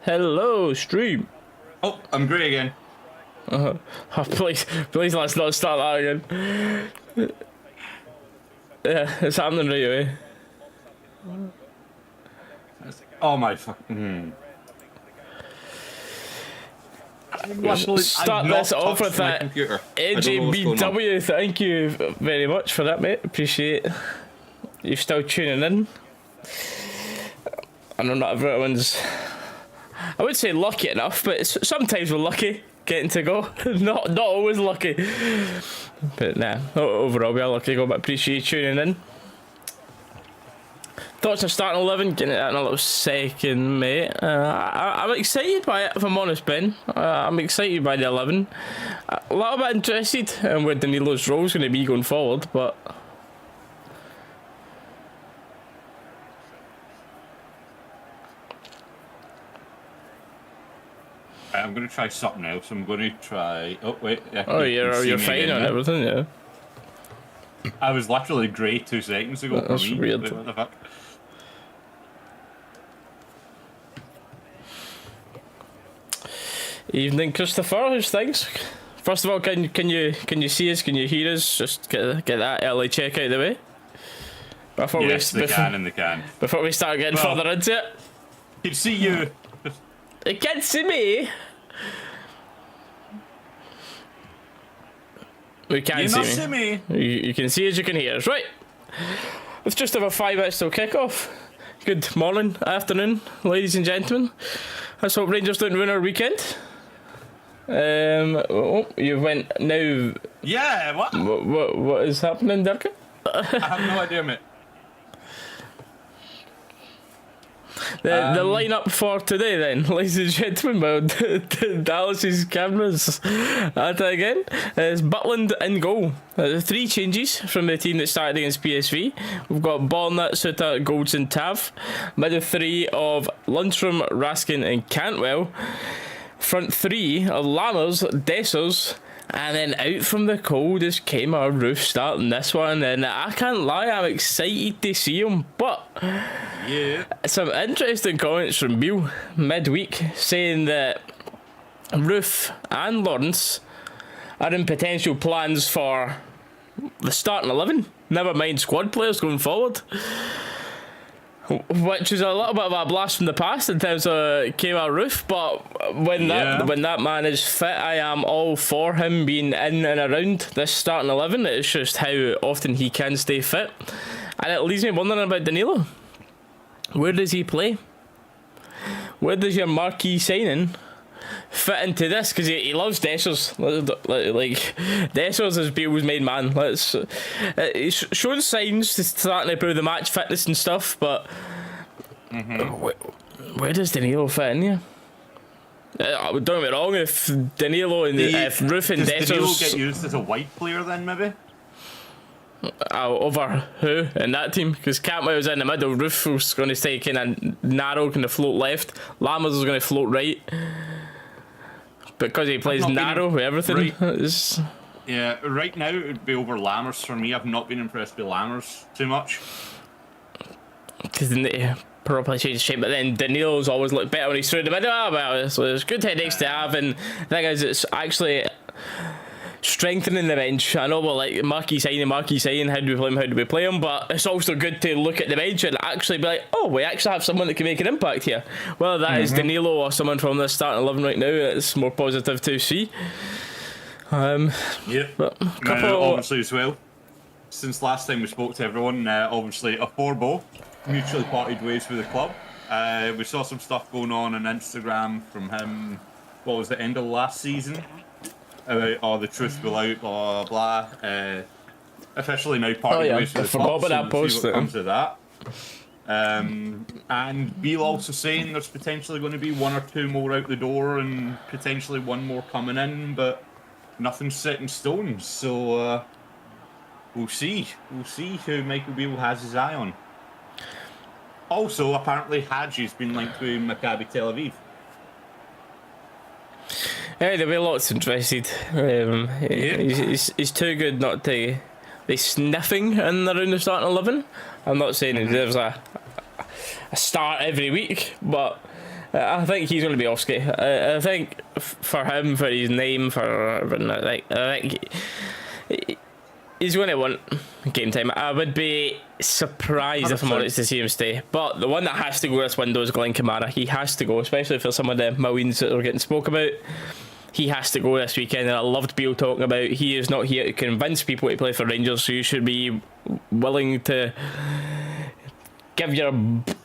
Hello, stream. Oh, I'm great again. Oh, please, let's not start that again. Yeah, it's happening right away. Oh my fucking. Start this off with that NJBW. Thank you very much for that, mate. Appreciate you still tuning in. I know not everyone's, I would say lucky enough, but sometimes we're lucky getting to go. not always lucky, but nah, overall we are lucky to go. But appreciate you tuning in. Thoughts on starting 11, getting it in a little second, mate. I'm excited by it, if I'm honest, Ben. I'm excited by the 11. A little bit interested in where Danilo's role is going to be going forward, but I'm going to try something else. I'm going to try. Oh wait. Yeah, oh, you're fine on everything, yeah. I was literally grey 2 seconds ago. That's for me. weird. Wait, what the fuck? Evening, Christopher. How's things? First of all, can you see us? Can you hear us? Just get that early check out of the way. Before yes, they can. Before we start getting further into it. Can see you. They can't see me. We can see me. You can see us, you can hear us. Right. It's just over 5 minutes till kick-off. Good morning, afternoon, ladies and gentlemen. Let's hope Rangers don't ruin our weekend. You went now. Yeah, what? What is happening, Dirk? I have no idea, mate. The lineup for today, then, ladies and gentlemen, well, Dallas's cameras at it again. Is Butland in goal. 3 changes from the team that started against PSV. We've got Barnett, Suter, Goldson, Tav. Middle 3 of Lundstrom, Raskin, and Cantwell. Front 3 of Lammers, Dessers, and then out from the cold is Kemar Roof starting this one. And I can't lie, I'm excited to see him, but yeah, some interesting comments from Beale midweek saying that Roof and Lawrence are in potential plans for the starting 11, never mind squad players going forward. Which is a little bit of a blast from the past in terms of Kemar Roof, but when that man is fit, I am all for him being in and around this starting 11. It's just how often he can stay fit, and it leaves me wondering about Danilo. Where does he play? Where does your marquee signing fit into this? Because he loves Dessers. Like Dessers is Beale's main man. He's shown signs to starting to improve the match fitness and stuff, but where does Danilo fit in here? Don't get me wrong, if Danilo and if Roof and Dessers... Danilo get used as a wide player then, maybe? Over who in that team? Because Cantwell was in the middle, Roof was going to stay kind of narrow, kind of float left, Lammers was going to float right. Because he plays narrow with everything. Right. Yeah, right now it would be over Lammers for me. I've not been impressed with Lammers too much. Because they probably changed shape, but then Danilo's always looked better when he's through the middle. Well, so there's good headaches to have, and the thing is, it's actually strengthening the bench. I know we're like marquee signing, how do we play him, but it's also good to look at the bench and actually be like, oh, we actually have someone that can make an impact here. Whether that is Danilo or someone from the starting 11 right now, it's more positive to see. Yeah, but obviously as well, since last time we spoke to everyone, obviously a Forbo mutually parted ways with the club. We saw some stuff going on Instagram from him, what was the end of last season? The truth will out, blah blah blah. Officially now parted ways with the club. That post. See what comes of that. And Beale also saying there's potentially going to be 1 or 2 more out the door, and potentially 1 more coming in, but nothing's set in stone. So we'll see. We'll see who Michael Beale has his eye on. Also, apparently Hadji's been linked with Maccabi Tel Aviv. Yeah, there'll be lots interested. He's too good not to be sniffing in around the starting 11. I'm not saying he deserves a start every week, but I think he's going to be Oski. I think for him, for his name, I think he's going to want game time. I would be surprised if I'm honest to see him stay. But the one that has to go this window is Glenn Kamara. He has to go, especially for some of the millions that are getting spoke about. He has to go this weekend, and I loved Beale talking about he is not here to convince people to play for Rangers, so you should be willing to give your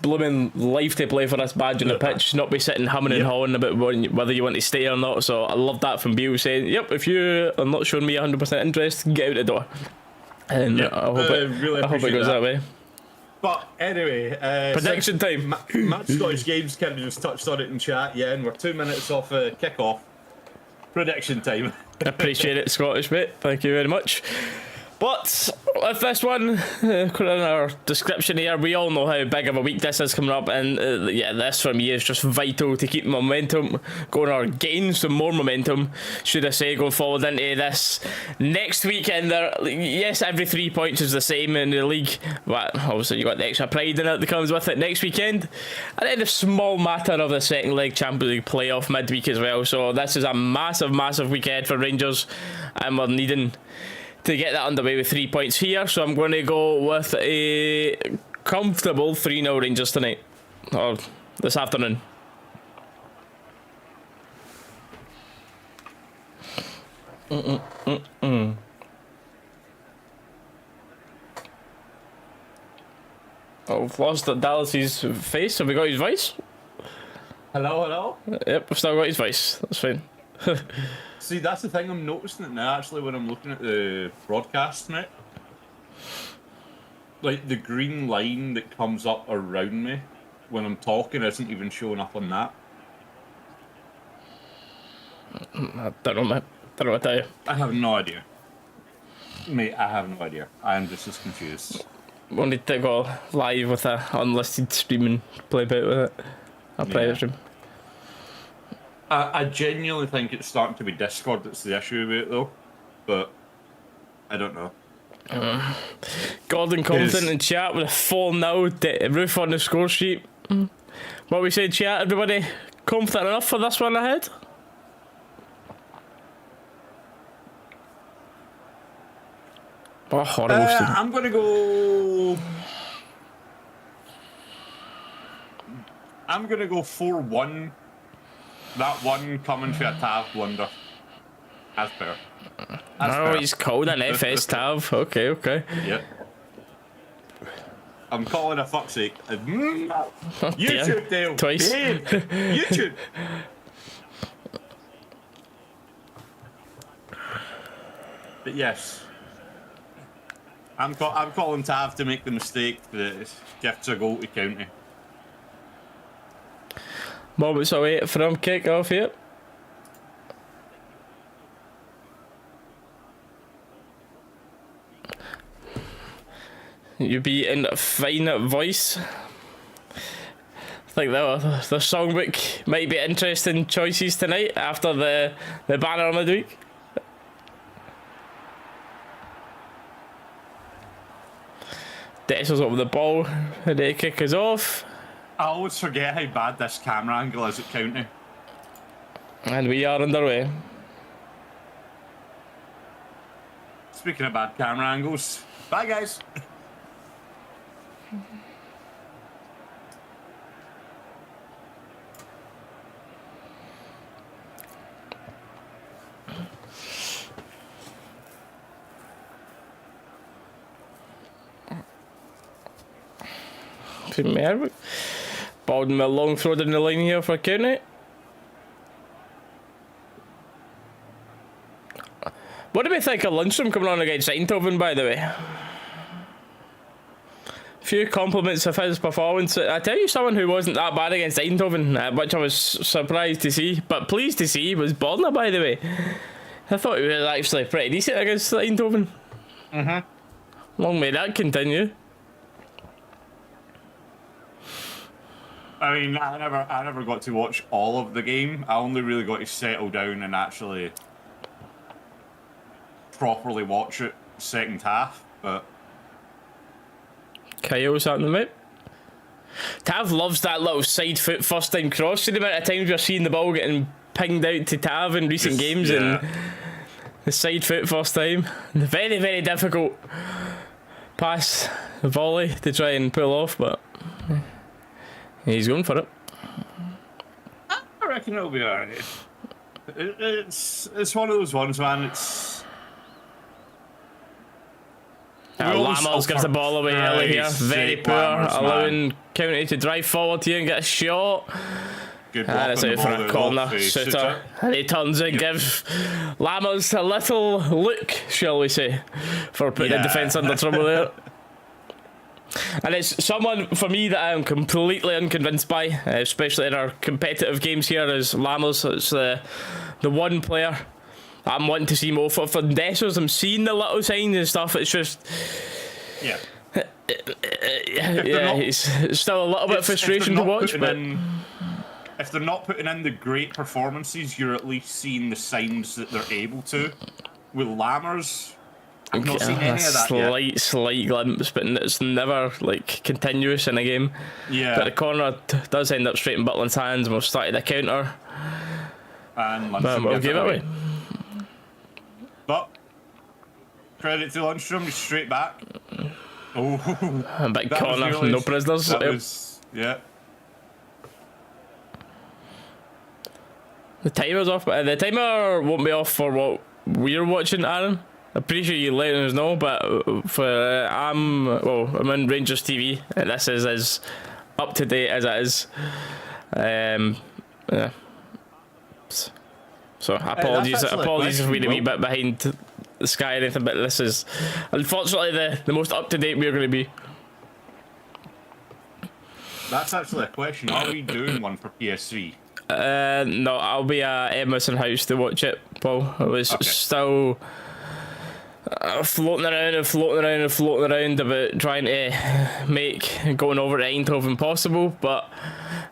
blooming life to play for this badge on the pitch, not be sitting humming and hawing about whether you want to stay or not. So I love that from Beale saying, yep, if you are not showing me 100% interest, get out the door. And I hope it goes that way. But anyway, prediction time. Matt Scottish Games kind of just touched on it in chat, and we're 2 minutes off kick-off. Prediction time. Appreciate it, Scottish mate. Thank you very much. But with this one, in our description here, we all know how big of a week this is coming up, and this for me is just vital to keep momentum going, or gain some more momentum, should I say, going forward into this next weekend. Yes, every 3 points is the same in the league, but obviously you got the extra pride in it that comes with it next weekend, and then the small matter of the second leg Champions League playoff midweek as well. So this is a massive weekend for Rangers, and we're needing to get that underway with 3 points here. So I'm going to go with a comfortable 3-0 Rangers tonight, or this afternoon. Oh, we've lost Dallas's face. Have we got his voice? Hello? Yep, we've still got his voice. That's fine. See, that's the thing, I'm noticing it now, actually, when I'm looking at the broadcast now. Like, the green line that comes up around me when I'm talking isn't even showing up on that. I don't know, mate. Don't know what to tell you. I have no idea. Mate, I have no idea. I am just as confused. We'll need to go live with a unlisted stream and play about with it. A private stream. I genuinely think it's starting to be Discord that's the issue with it, though. But I don't know. Gordon Compton in chat with a 4-0 roof on the score sheet. What we say, chat, everybody? Confident enough for this one ahead? Oh, horrible. I'm going to go... I'm going to go 4-1. That one coming for a Tav blunder. As per. He's called an FS Tav. Okay. Yep. I'm calling a fuck's sake. YouTube, Dale. Twice. YouTube. But yes. I'm calling Tav to make the mistake that gifts a goal to County. Moments away from kick off here. You be in fine voice. I think the songbook might be interesting choices tonight after the banner midweek. Dexter's up with the ball, and the kick is off. I always forget how bad this camera angle is at County. And we are underway. Speaking of bad camera angles, bye guys. Premier. Baldwin with a long throw down the line here for County. What do we think of Lundstrom coming on against Eindhoven, by the way? Few compliments of his performance. I tell you, someone who wasn't that bad against Eindhoven, which I was surprised to see, but pleased to see, was Borna, by the way. I thought he was actually pretty decent against Eindhoven. Long may that continue. I mean, I never got to watch all of the game. I only really got to settle down and actually properly watch it second half. But Kyle's happening, mate. Tav loves that little side foot first time cross. See the amount of times we're seeing the ball getting pinged out to Tav in recent games, and the side foot first time. The very, very difficult pass volley to try and pull off, but he's going for it. I reckon it'll be alright. It's one of those ones, man. It's Lammers gives the ball away early here. Very poor, allowing County to drive forward here and get a shot. Good block And it's out for a corner. Suter. And he turns and gives Lammers a little look, shall we say, for putting the defence under trouble there. And it's someone, for me, that I am completely unconvinced by, especially in our competitive games here, is Lammers. It's the one player I'm wanting to see more for Dessers. I'm seeing the little signs and stuff. It's just... Yeah. It's still a little bit of frustration to watch, but... If they're not putting in the great performances, you're at least seeing the signs that they're able to. With Lammers, I've not seen any of that yet. Slight glimpse, but it's never like continuous in a game. Yeah. But the corner does end up straight in Butland's hands, and we've started a counter. And Lundstrom we'll give it away. But credit to Lundstrom, he's straight back. Oh, a big corner, really, no prisoners. Yeah. The timer's off, but the timer won't be off for what we're watching, Aaron. I'm pretty sure you letting us know, but for I'm in Rangers TV, and this is as up to date as it is. Yeah. So apologies if we're a wee bit behind the sky or anything, but this is unfortunately the most up to date we're going to be. That's actually a question. Are we doing one for PS3? No, I'll be at Emerson House to watch it, Paul. It was still floating around about trying to make going over to Eindhoven possible, but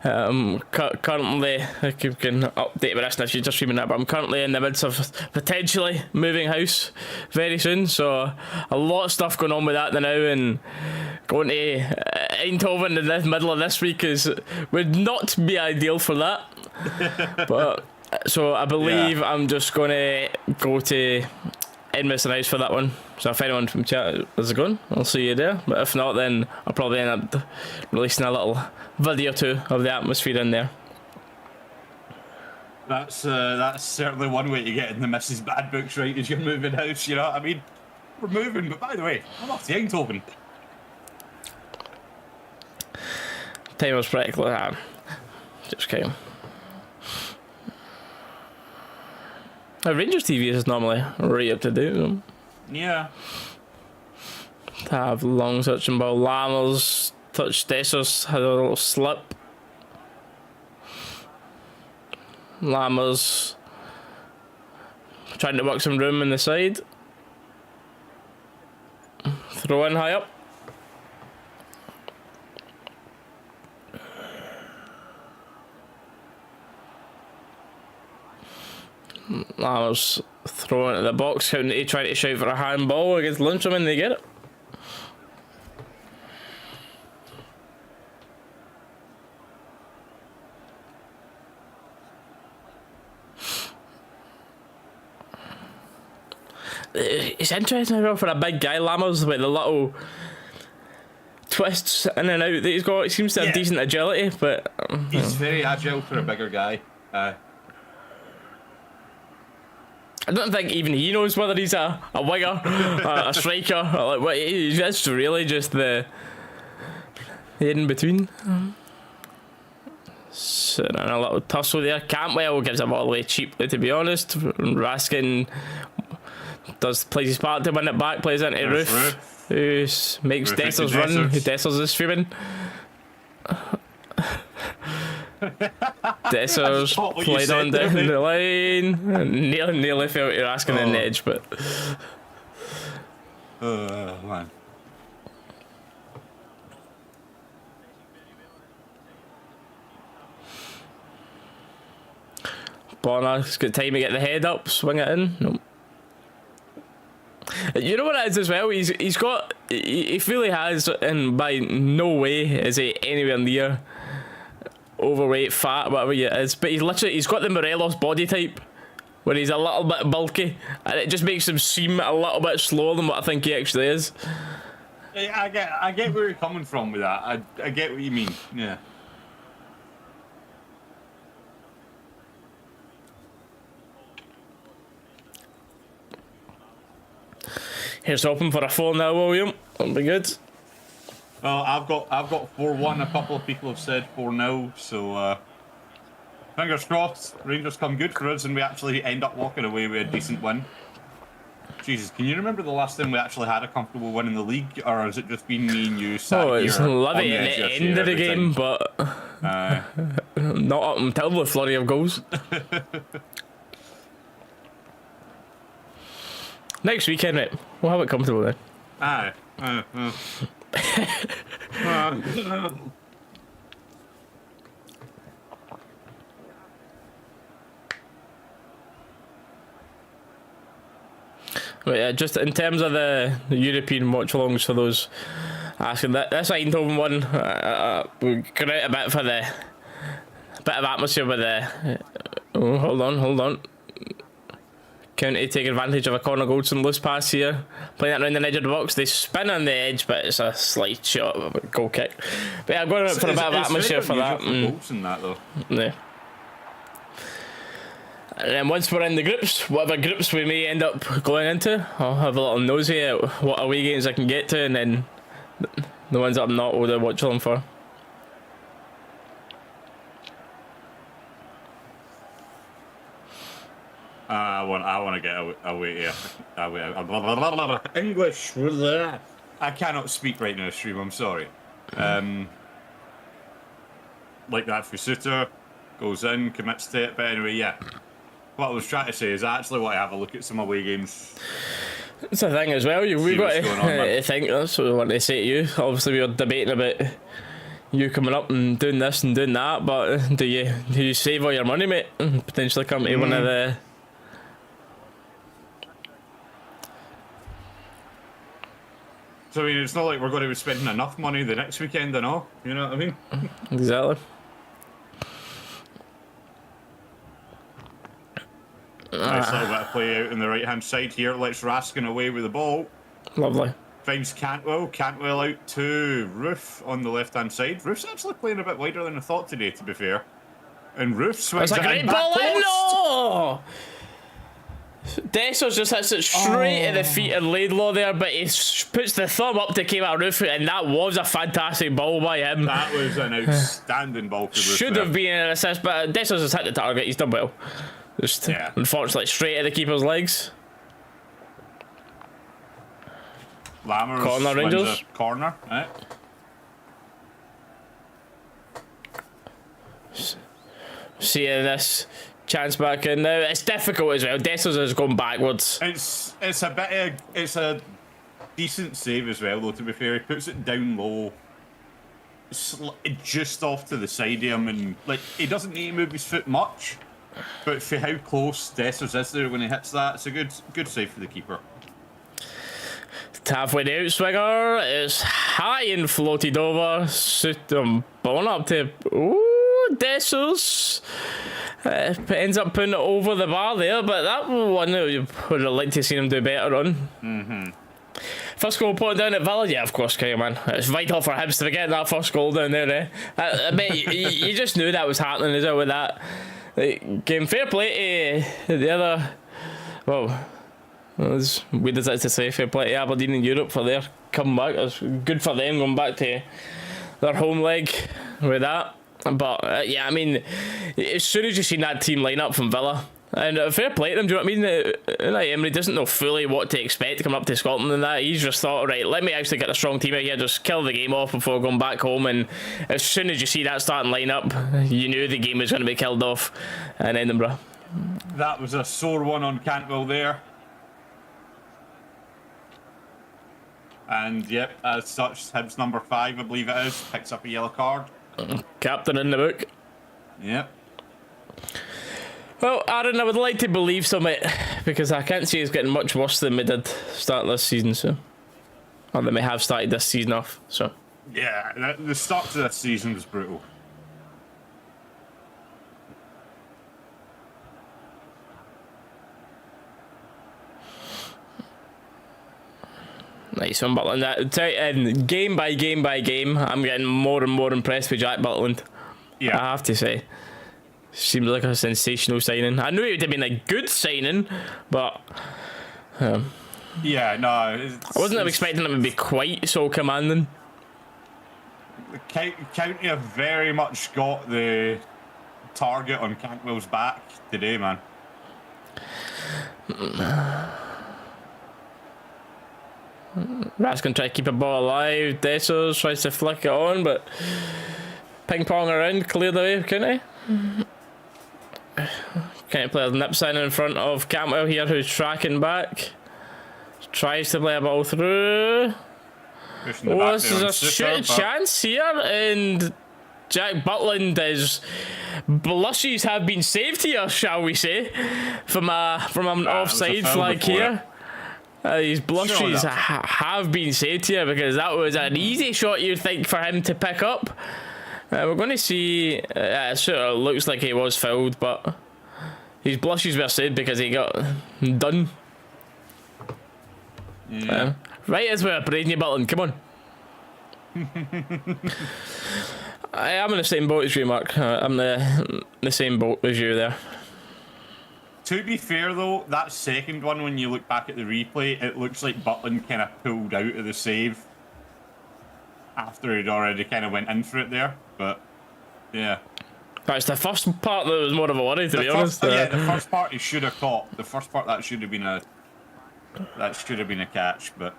currently, I can update with this if you're just streaming that, but I'm currently in the midst of potentially moving house very soon, so a lot of stuff going on with that now, and going to Eindhoven in the middle of this week would not be ideal for that. But so I believe I'm just going to go to Edmondson House for that one. So if anyone from chat is going, I'll see you there. But if not, then I'll probably end up releasing a little video too of the atmosphere in there. That's certainly one way to get in the Mrs. Bad books, right? Is you're moving house, you know what I mean? We're moving, but by the way, I'm off to Eindhoven. Time was pretty close. Just kidding. Rangers TV is normally right up to date. Yeah. To have long searching ball. Lammers touched Dessers, had a little slip. Lammers trying to work some room in the side. Throw in high up. Lammers throwing it at the box, County trying to shout for a handball against Lundstrom, and they get it. It's interesting as well for a big guy, Lammers, with the little twists in and out that he's got. He seems to have decent agility, but he's very agile for a bigger guy. I don't think even he knows whether he's a winger, a striker, or like what. It's really just the in between. So a little tussle there. Cantwell gives a ball away cheaply, to be honest. Raskin plays his part to win it back, plays into Roof, who makes Dessers run, who Dessers is streaming. Dessers played on down the line. Nearly felt you're asking an edge, but man. Bonner's got time to get the head up, swing it in. Nope. You know what it is as well? He's got, he really has, and by no way is he anywhere near overweight, fat, whatever it is, but he's got the Morelos body type, where he's a little bit bulky, and it just makes him seem a little bit slower than what I think he actually is. I get where you're coming from with that. I get what you mean. Yeah. Here's hoping for a 4-0, William. That'll be good. Well, I've got 4-1. A couple of people have said 4-0. So fingers crossed. Rangers come good for us, and we actually end up walking away with a decent win. Jesus, can you remember the last time we actually had a comfortable win in the league, or has it just been me and you sat here? It's lovely at the end of the game, but not up until the flurry of goals. Next weekend, mate, we'll have it comfortable then. Aye. But yeah, just in terms of the European watch-alongs, for those asking, this Eindhoven one, we got out a bit for the bit of atmosphere with the. Oh, hold on. County take advantage of a Connor Goldson loose pass here, playing that around the edge of the box. They spin on the edge, but it's a slight shot of a goal kick. But yeah, I'm going for a bit of atmosphere for that. Goldson, that though. Yeah. And then once we're in the groups, whatever groups we may end up going into, I'll have a little nosy at what away games I can get to, and then the ones that I'm not, we'll watch them for. I want to get away here. English. I cannot speak right now, stream. I'm sorry. Like that for Suter, goes in, commits to it. But anyway, yeah. What I was trying to say is I actually want to have a look at some away games. It's a thing as well. We've got to think. That's what I want to say to you. Obviously, we were debating about you coming up and doing this and doing that, but do you save all your money, mate, and potentially come to one of the. So I mean, it's not like we're going to be spending enough money the next weekend and all. You know what I mean? Exactly. Nice little bit of play out on the right hand side here. Let's Raskin away with the ball. Lovely. Finds Cantwell. Cantwell out to Roof on the left hand side. Roof's actually playing a bit wider than I thought today, to be fair. And Roof swings it in. That's a great ball in! No! Dessers just hits it straight at the feet of Laidlaw there, but he puts the thumb up to keep out Roof, and that was a fantastic ball by him. That was an outstanding ball for Roof. Should have been an assist, but Dessers has hit the target. He's done well. Just unfortunately straight at the keeper's legs. Lammers corner, Rangers. Corner, right? Seeing this chance back in now, it's difficult as well. Dessers is going backwards. It's a decent save as well, though. To be fair, he puts it down low, just off to the side of him, and like he doesn't need to move his foot much. But for how close Dessers is there when he hits that, it's a good save for the keeper. Halfway the outswinger is high and floated over. Ball up to Dessers. Ends up putting it over the bar there, but that one I would have liked to see him do better on. First goal put down at Villa, yeah, of course, Kyle, man. It's vital for Hibs to get that first goal down there, eh? I bet you just knew that was happening as well with that. Game fair play to the other. Well, as weird as it is to say, fair play to Aberdeen in Europe for their comeback. It's good for them going back to their home leg with that. But yeah, I mean, as soon as you seen that team line up from Villa, and fair play to them, do you know what I mean? Like, Emery doesn't know fully what to expect to come up to Scotland and that. He's just thought, right, let me actually get a strong team out here, just kill the game off before going back home. And as soon as you see that starting lineup, you knew the game was going to be killed off in Edinburgh. That was a sore one on Cantwell there. And yep, as such, Hibs number 5, I believe it is, picks up a yellow card. Captain in the book. Yep. Well, Aaron, I would like to believe so, mate, because I can't see us getting much worse than we did start this season, so. Or than we have started this season off, so. Yeah, the start to this season was brutal. Nice one, Butland. And game by game by game, I'm getting more and more impressed with Jack Butland. Yeah. I have to say. Seems like a sensational signing. I knew it would have been a good signing, but... yeah, no. I wasn't expecting him to be quite so commanding. County have very much got the target on Cantwell's back today, man. Rat's going to try to keep a ball alive. Dessers tries to flick it on, but ping pong around, cleared away, couldn't he? Can't play a nip sign in front of Cantwell here, who's tracking back. Tries to play a ball through. Oh, this is a shoot chance here, and Jack Butland is. Blushes have been saved here, shall we say, from an offside flag here. These blushes have been saved here because that was an easy shot you'd think for him to pick up. We're going to see. It sort of looks like he was fouled, but his blushes were saved because he got done. Yeah. Right as we're praising you, Butland. Come on. I am in the same boat as you, Mark. I'm the same boat as you there. To be fair, though, that second one, when you look back at the replay, it looks like Butland kind of pulled out of the save after he'd already kind of went in for it there. But, yeah. That's the first part that was more of a worry, to be honest. Yeah, the first part he should have caught. The first part, that should have been a catch, but...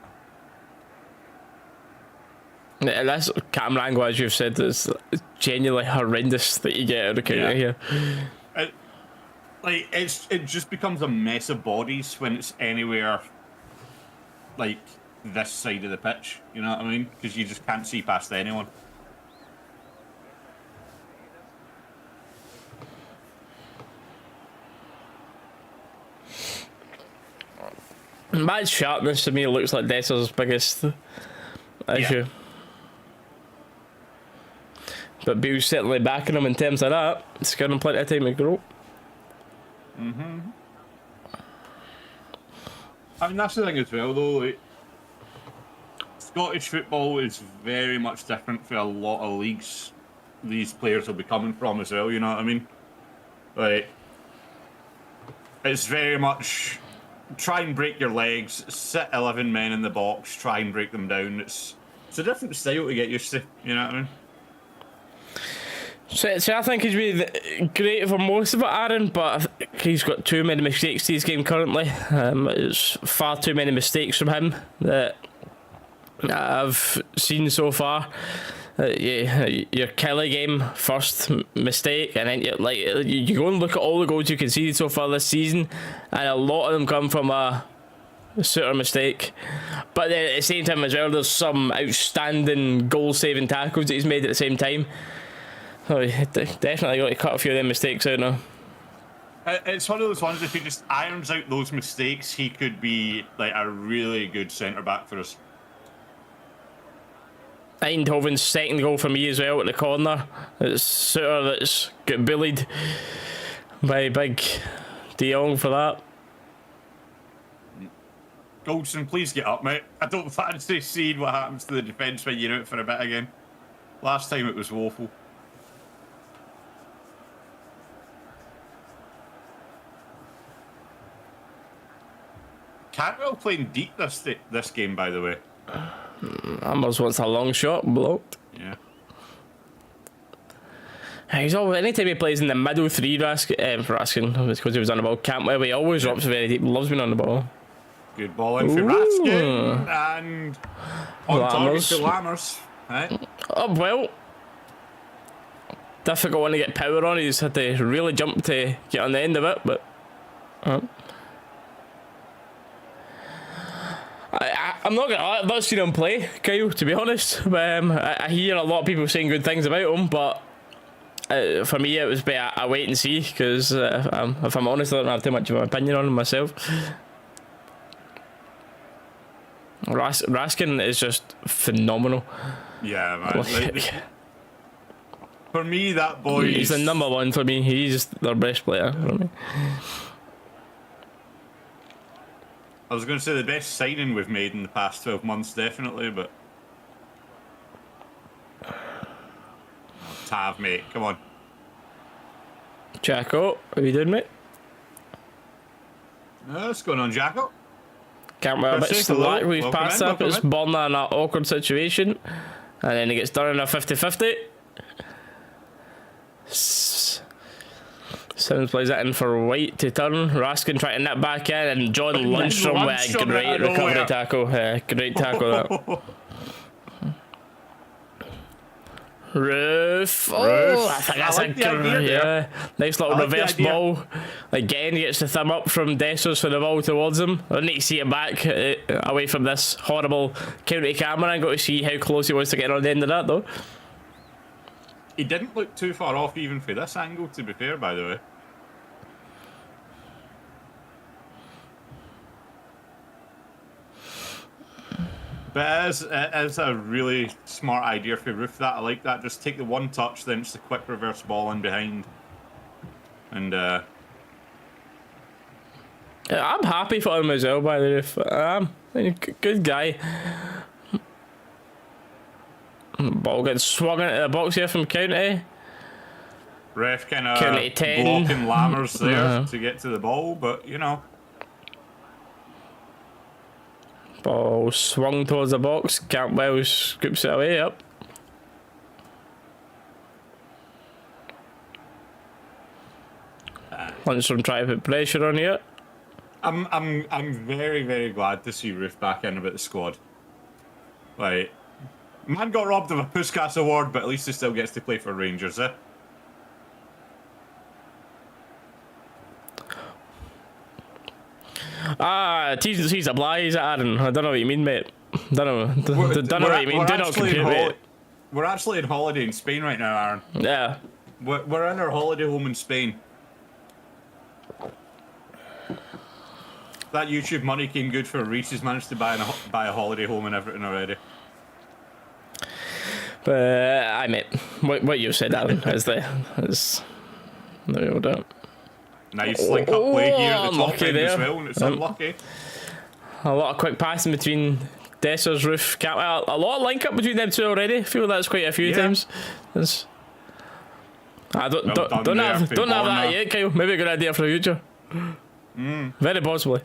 Yeah, that's camera angle, as you've said, is genuinely horrendous that you get out of the counter here. It just becomes a mess of bodies when it's anywhere like this side of the pitch. You know what I mean? Because you just can't see past anyone. Match sharpness to me looks like Desser's biggest issue. Yeah. But Bill's certainly backing him in terms of that. It's given him plenty of time to grow. I mean, that's the thing as well, though. Like, Scottish football is very much different for a lot of leagues these players will be coming from as well, you know what I mean? Like, it's very much try and break your legs, sit 11 men in the box, try and break them down. It's a different style to get used to, you know what I mean? So I think he's really great for most of it, Aaron, but I think he's got too many mistakes this game currently. It's far too many mistakes from him that I've seen so far. Your Kelly game, first mistake, and then you go and look at all the goals you can see so far this season, and a lot of them come from a sort of mistake. But then at the same time as well, there's some outstanding goal-saving tackles that he's made at the same time. Oh, definitely got to cut a few of them mistakes out now. It's one of those ones, if he just irons out those mistakes, he could be like a really good centre-back for us. Eindhoven's second goal for me as well at the corner. It's Suter that's got bullied by big De Jong for that. Goldson, please get up, mate. I don't fancy seeing what happens to the defence when you're out for a bit again. Last time it was woeful. Cantwell playing deep this game, by the way. Almost wants a long shot blocked. Yeah. He's always, anytime he plays in the middle three, Raskin, because he was on the ball. Cantwell, he always drops very deep. Loves being on the ball. Good ball in for Raskin and on target to Lammers. Right. Oh well. Difficult one to get power on. He's had to really jump to get on the end of it, but. I'm not gonna lie, I've not seen him play, Kyle, to be honest. I hear a lot of people saying good things about him, but For me, it was a wait and see because if I'm honest, I don't have too much of an opinion on him myself. Raskin is just phenomenal. Yeah, man. For me, that boy. He's the number one for me. He's their best player for me. I was going to say the best signing we've made in the past 12 months, definitely, but. Tav, mate, come on. Jacko, how you doing, mate? What's going on, Jacko? Can't wear a bit slack. We've passed up. It's Borna in that awkward situation. And then he gets done in a 50-50. Simmons plays that in for White to turn. Raskin trying to nip back in. And John Lundstrom with a great recovery tackle. Great tackle that. Roof. Oh, I think that's nice little reverse ball. Again, gets the thumb up from Dessos for the ball towards him. I need to see it back away from this horrible county camera and got to see how close he was to getting on the end of that, though. He didn't look too far off even for this angle, to be fair, by the way. But it is a really smart idea for Roof that. I like that. Just take the one touch, then it's the quick reverse ball in behind. And I'm happy for him as well, by the Roof. Good guy. Ball getting swung into the box here from County. Ref kind of blocking Lammers there to get to the ball, but you know. Ball swung towards the box. Campbell scoops it away up. Lundstrom trying to put pressure on here. I'm very, very glad to see Roof back in about the squad. Like, man got robbed of a Puskas award, but at least he still gets to play for Rangers, eh? T's and C's applies, Aaron. I don't know what you mean, mate. Don't know what you mean. Do not compute, mate. We're actually on holiday in Spain right now, Aaron. Yeah. We're in our holiday home in Spain. That YouTube money came good for Reese. He's managed to buy a holiday home and everything already. But mate, what you said, Aaron, is no doubt. Nice link up play here at the top end as well, and it's unlucky. A lot of quick passing between Desser's Roof. A lot of link up between them two already. I feel that's quite a few times. I don't have that yet, Kyle. Maybe a good idea for the future. Very possibly.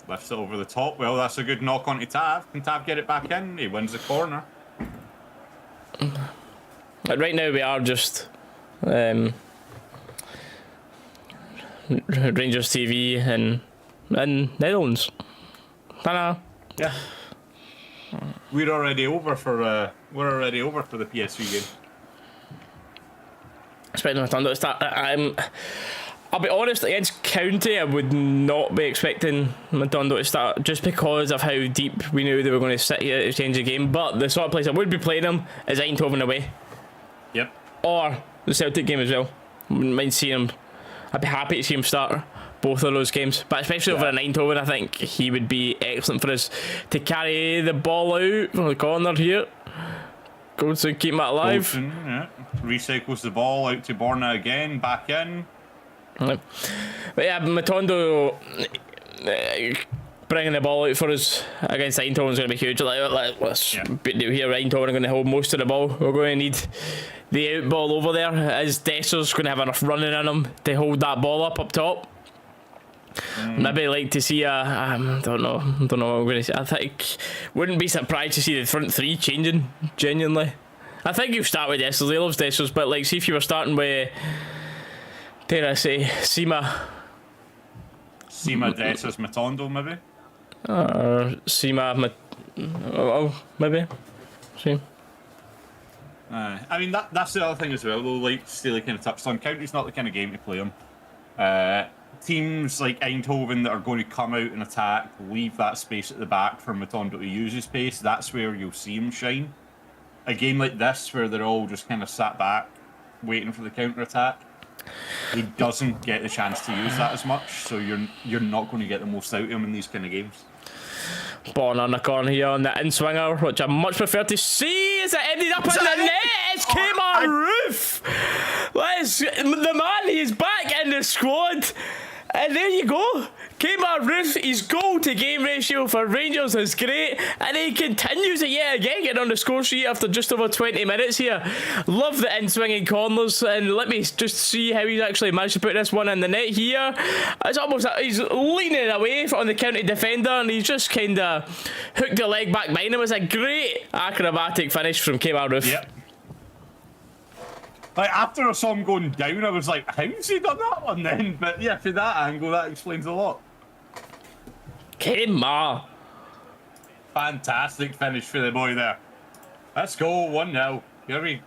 Lifts it over the top. Well, that's a good knock onto Tav. Can Tav get it back in? He wins the corner. Right now we are just Rangers TV in Netherlands. Ta-da. Yeah. We're already over for the PSV game. Expecting Matondo to start. I'll be honest, against County, I would not be expecting Matondo to start just because of how deep we knew they were going to sit here to change the game. But the sort of place I would be playing him is Eindhoven away. Yep. Or the Celtic game as well. Wouldn't mind seeing him. I'd be happy to see him start both of those games. But especially over in Eindhoven, I think he would be excellent for us to carry the ball out from the corner here. Go to keep him alive. Bolton, recycles the ball out to Borna again, back in. But yeah, Matondo bringing the ball out for us against Eindhoven is going to be huge. Let's beat it here. Eindhoven are going to hold most of the ball. We're going to need the out ball over there. As Desser's going to have enough running in him to hold that ball up top. Maybe like to see I don't know what I'm going to say. I think wouldn't be surprised to see the front three changing genuinely. I think you start with Dessers. He loves Dessers, but like see if you were starting with, dare I say, Sima, Dessers, Matondo maybe. Sima, maybe. See. I mean that's the other thing as well. Though, like Staley kind of touched on, County's not the kind of game to play them. Teams like Eindhoven that are going to come out and attack, leave that space at the back for Matondo to use his pace. That's where you'll see him shine. a game like this where they're all just kind of sat back, waiting for the counter-attack, he doesn't get the chance to use that as much, so you're not going to get the most out of him in these kind of games. Born on the corner here on the in-swinger, which I much prefer to see as it ended up in the net. It's Kmart Roof. The man is back in the squad. And there you go. Kmart Roof, his goal to game ratio for Rangers is great, and he continues it yet again, getting on the score sheet after just over 20 minutes here. Love the in-swinging corners, and let me just see how he's actually managed to put this one in the net here. It's almost like he's leaning away on the county defender, and he's just kind of hooked the leg back behind him. It's a great acrobatic finish from Kmart Roof. Yep. Like, after I saw him going down, I was like, how's he done that one then? But yeah, from that angle, that explains a lot. Kmart. Fantastic finish for the boy there. Let's go, 1-0. Here we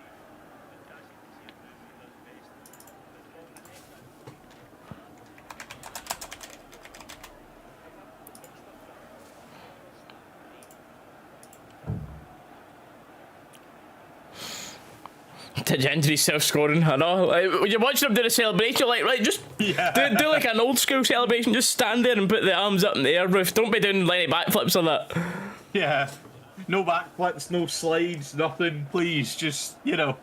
To Gentry self-scoring, I know. Like, when you're watching him do the celebration, you're like, right, just do like an old school celebration. Just stand there and put the arms up in the air, Roof. Don't be doing any backflips on that. Yeah. No backflips, no slides, nothing. Please, just, you know.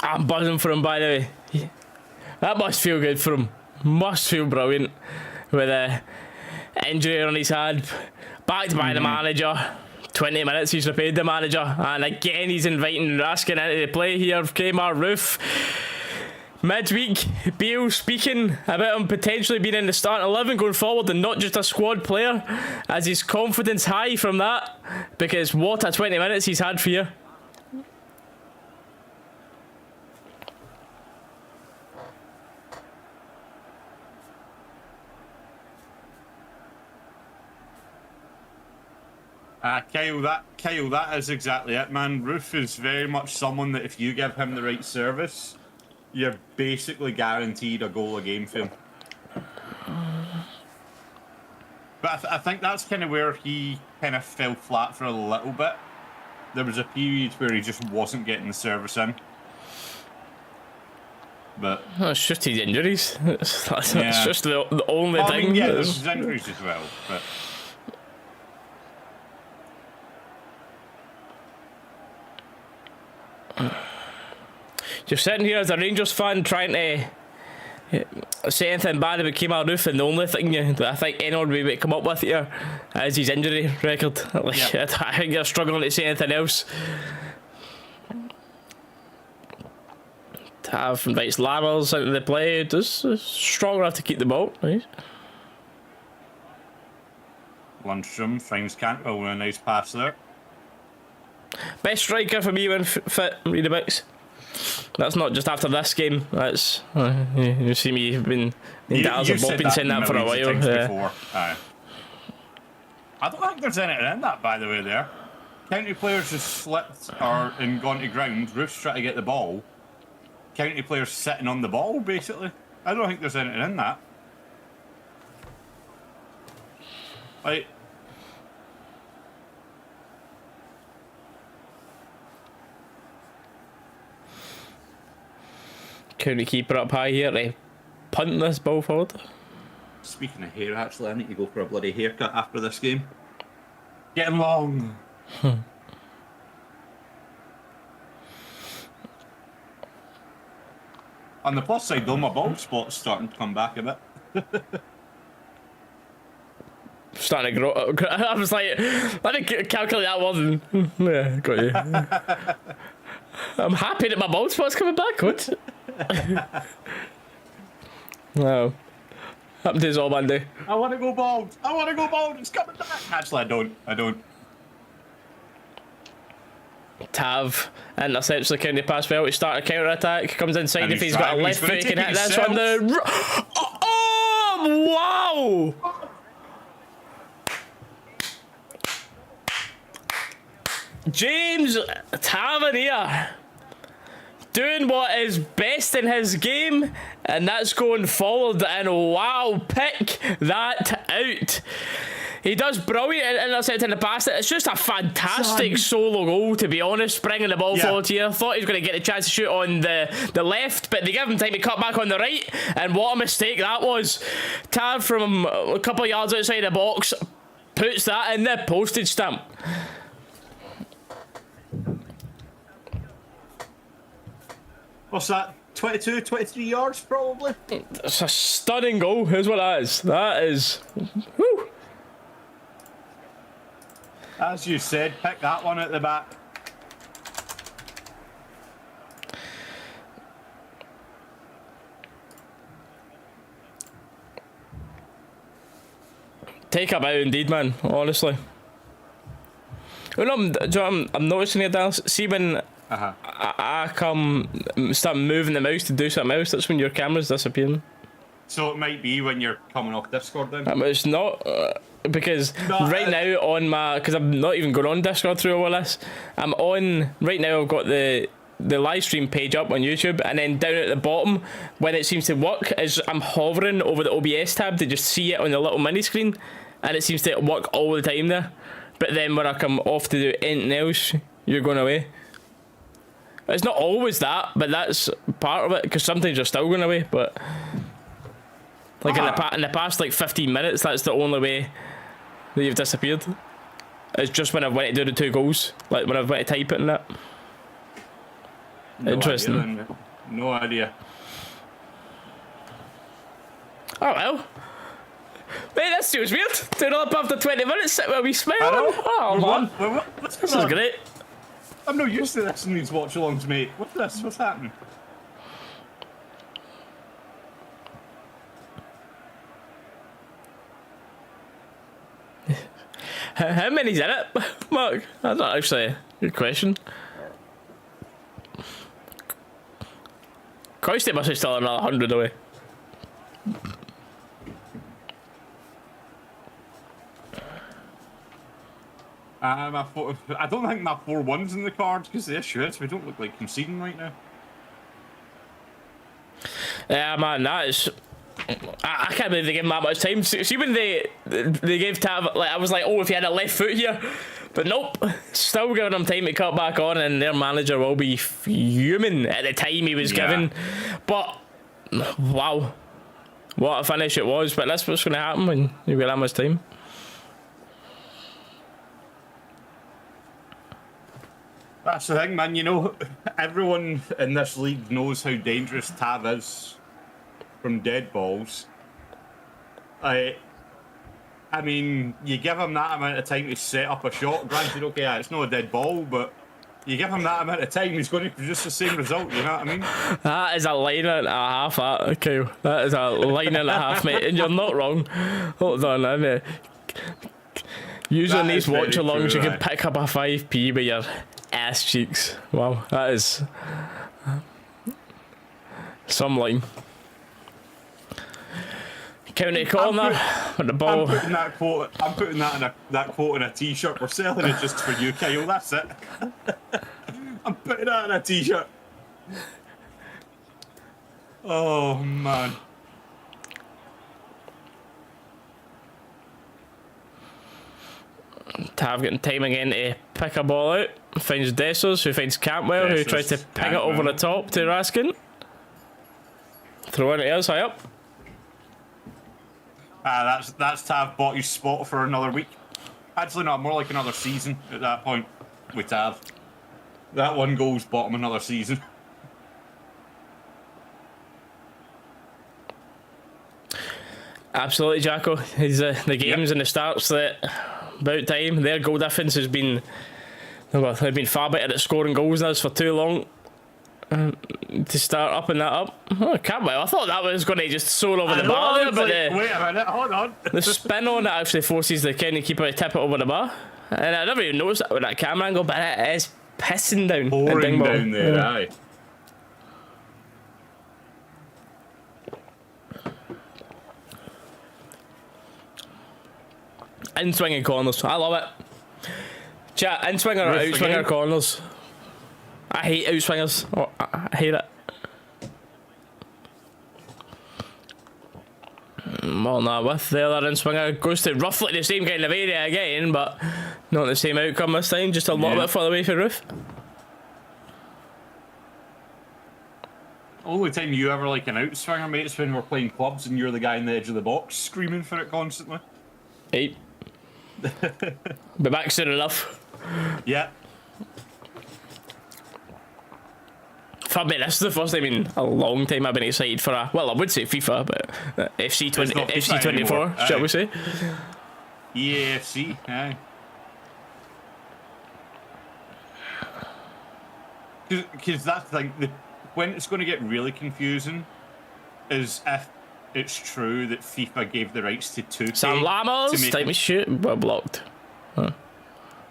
I'm buzzing for him, by the way. That must feel good for him. Must feel brilliant with a injury on his hand. Backed by the manager. 20 minutes he's repaid the manager. And again he's inviting Raskin into the play here. Kmart Roof. Midweek, Beale speaking about him potentially being in the starting 11 going forward and not just a squad player. As his confidence high from that. Because what a 20 minutes he's had for you. Kyle, that is exactly it, man. Roof is very much someone that if you give him the right service, you're basically guaranteed a goal a game for him. But I think that's kind of where he kind of fell flat for a little bit. There was a period where he just wasn't getting the service in. But it's just his injuries. It's just the only thing. I mean, yeah, there's his injuries as well, but... You're sitting here as a Rangers fan trying to say anything bad about Kmart Roof, and the only thing that I think anyone would be able to come up with here is his injury record. Like, yeah. I think you're struggling to say anything else. Tav invites Lammers into the play. Does strong enough to keep the ball. Right? Lundstrom finds Cantwell with a nice pass there. Best striker for me when fit, read the mix. That's not just after this game. That's you see me been in Dalus and Bob been saying that for a while. Before. I don't think there's anything in that, by the way. There, county players just slipped and gone to ground. Roof's trying to get the ball. County players sitting on the ball, basically. I don't think there's anything in that. Like. County keeper up high here to punt this ball forward. Speaking of hair, actually, I need to go for a bloody haircut after this game. Getting long. On the plus side, though, my bald spot's starting to come back a bit. Starting to grow. I was like, let me calculate that one. Yeah, got you. I'm happy that my bald spot's coming back. What? No. Happened to us all Monday. I want to go bald. I want to go bald. It's coming back. Actually, I don't. Tav intercepts the county pass well to start a counter attack. Comes inside if he's got a left foot, he can hit this one. Oh, wow! James Tavernier doing what is best in his game, and that's going forward. And wow, pick that out. He does brilliant intercept in the pass. It's just a fantastic solo goal, to be honest, bringing the ball forward here. Thought he was going to get the chance to shoot on the left, but they give him time to cut back on the right, and what a mistake that was. Tav from a couple of yards outside the box puts that in the postage stamp. What's that? 22, 23 yards, probably? It's a stunning goal, here's what that is. That is... Whew. As you said, pick that one at the back. Take a bow indeed, man, honestly. You know, I'm noticing here, Dallas. See when I start moving the mouse to do something else, that's when your camera's disappearing. So it might be when you're coming off Discord then? It's not, because right now on my... Because I'm not even going on Discord through all this. I'm on... Right now I've got the live stream page up on YouTube, and then down at the bottom, when it seems to work, is I'm hovering over the OBS tab to just see it on the little mini screen, and it seems to work all the time there. But then when I come off to do anything else, you're going away. It's not always that, but that's part of it, because sometimes you're still going away, but... Like in the past like 15 minutes, that's the only way that you've disappeared. It's just when I went to do the 2 goals, like when I went to type it and that. Interesting. Idea, no idea. Oh well. Mate, this feels weird. Turn up after 20 minutes, sit with a wee smile. Oh man. What's this is great. I'm not used to this in these watch-alongs, mate. What's this? What's happening? How many's in it, Mark? That's not actually a good question. Christ, it must be still another 100 away. I don't think my 4-1's in the cards, because the issue is we don't look like conceding right now. Yeah, man, that is... I can't believe they gave him that much time. See when they gave Tav, like, I was like, oh, if he had a left foot here, but nope, still giving him time to cut back on, and their manager will be fuming at the time he was given. But wow, what a finish it was. But that's what's going to happen when you get that much time. That's the thing, man. You know, everyone in this league knows how dangerous Tav is from dead balls. I mean, you give him that amount of time to set up a shot. Granted, okay, it's not a dead ball, but you give him that amount of time, he's going to produce the same result. You know what I mean? That is a line and a half, okay. That is a line and a half, mate, and you're not wrong. Hold on, I usually in these watch-alongs, you can pick up a 5p with your ass cheeks. Wow, that is some line. County corner with the ball. I'm putting that quote in a t-shirt. We're selling it just for you, Kyle. That's it. I'm putting that in a t-shirt. Oh man. Tav getting time again to pick a ball out. Finds Dalus, who finds Cantwell, who tries to ping it over the top to Raskin. Throwing it else high up. That's Tav bought his spot for another week. Actually, not more like another season at that point with Tav. That one goal's bought him another season. Absolutely, Jacko. He's the games and the starts that about time. Their goal difference has been, well, they've been far better at scoring goals than us for too long. To start upping that up. Oh, Cantwell, I thought that was going to just soar over the bar there, but wait a minute, hold on. The spin on it actually forces the county keeper to tip it over the bar. And I never even noticed that with that camera angle, but it is pissing down. Pouring down there, aye. In-swinging corners, I love it. Chat, in-swinger or out-swinger corners. I hate outswingers. Oh, I hate it. Well, nah, with the other inswinger goes to roughly the same kind of area again, but not the same outcome this time, just a little bit further away from roof. Only time you ever like an outswinger, mate, is when we're playing clubs and you're the guy on the edge of the box screaming for it constantly. Hey. Be back soon enough. Yeah. For me, this is the first time in a long time I've been excited for a, well, I would say FIFA, but FC24, shall we say? EAFC, aye. Because that's like when it's going to get really confusing is if it's true that FIFA gave the rights to 2K. Sam Lammers, time to shoot, we're blocked. Huh.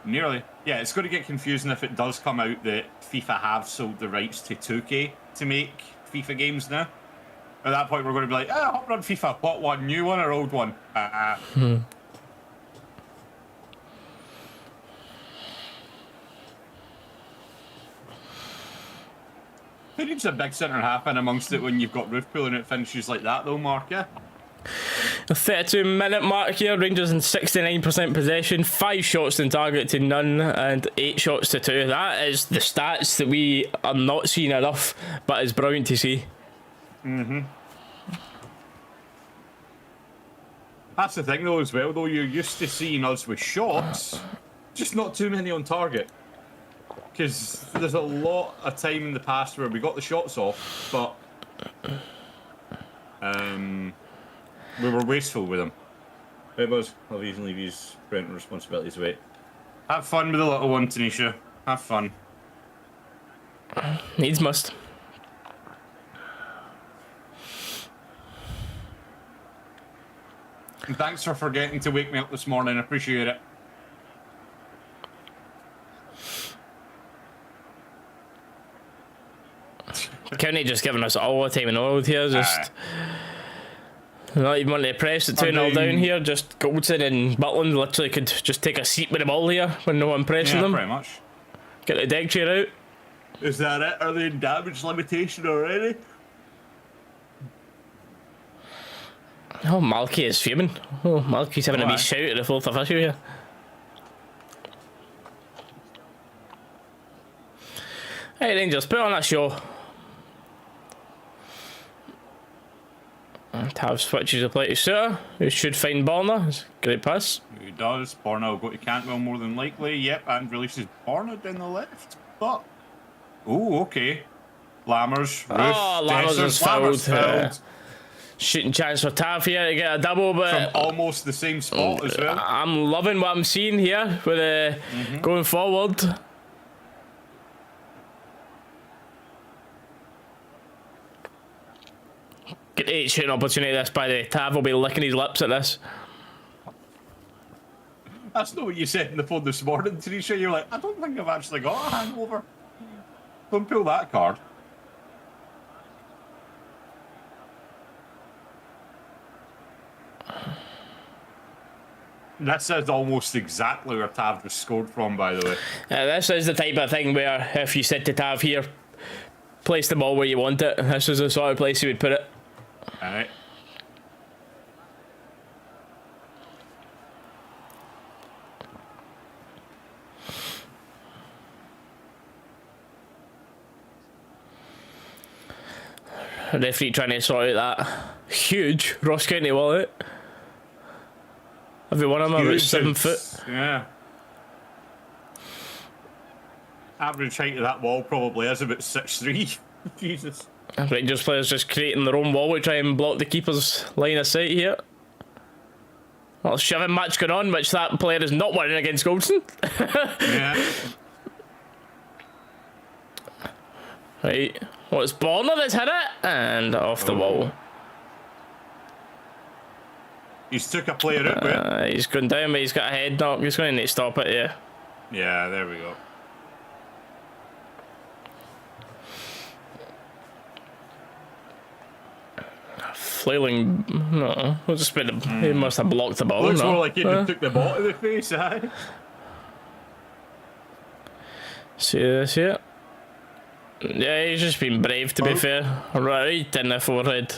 Nearly. Yeah, it's going to get confusing if it does come out that FIFA have sold the rights to 2K to make FIFA games now. At that point, we're going to be like, hop run FIFA, what one, new one or old one? Who needs a big centre half in amongst it when you've got roof pool and it finishes like that though, Mark, yeah? A 32-minute mark here, Rangers in 69% possession, 5 shots in target to none and 8 shots to 2. That is the stats that we are not seeing enough, but it's brilliant to see. That's the thing though as well, though you're used to seeing us with shots, just not too many on target. Because there's a lot of time in the past where we got the shots off, but we were wasteful with them. It was. I'll even leave his parental responsibilities away. Have fun with the little one, Tanisha. Have fun. Needs must. And thanks for forgetting to wake me up this morning. I appreciate it. County just giving us all the time in the world here, just not even wanting to press it 2-0 down here, just Goldson and Butland literally could just take a seat with the ball here when no one pressing them. Pretty much. Get the deck chair out. Is that it? Are they in damage limitation already? Oh, Malky is fuming. Oh, Malky's having a wee shout at the fourth official here. Hey Rangers, put on a show. Tav switches the play to Suter, who should find Borna. It's a great pass. He does. Borna will go to Cantwell more than likely. Yep, and releases Borna down the left. But, oh, okay. Lammers, Roof, Lammers is fouled. Shooting chance for Tav here to get a double, but from almost the same spot as well. I'm loving what I'm seeing here with going forward. Get 8 shooting opportunity this, by the way. Tav will be licking his lips at this. That's not what you said in the phone this morning, Tanisha. You're like, I don't think I've actually got a hangover. Don't pull that card. This is almost exactly where Tav was scored from, by the way. This is the type of thing where if you said to Tav here, place the ball where you want it, this is the sort of place you would put it. Alright. Referee trying to sort out that huge Ross County wallet. Every one of them about 7 foot. Yeah. Average height of that wall probably is about 6'3". Jesus. Rangers players just creating their own wall to try and block the keeper's line of sight here. Well, shoving match going on, which that player is not winning against Goldson. Yeah. Right. Well, it's Borna that's hit it, and off the wall. He's took a player out, right? He's going down, but he's got a head knock. He's going to need to stop it, yeah. Yeah, there we go. Flailing, no, we'll just been he must have blocked the ball. Looks more like he just took the ball to the face, aye. See this here. Yeah, he's just been brave, to be fair. Right in the forehead.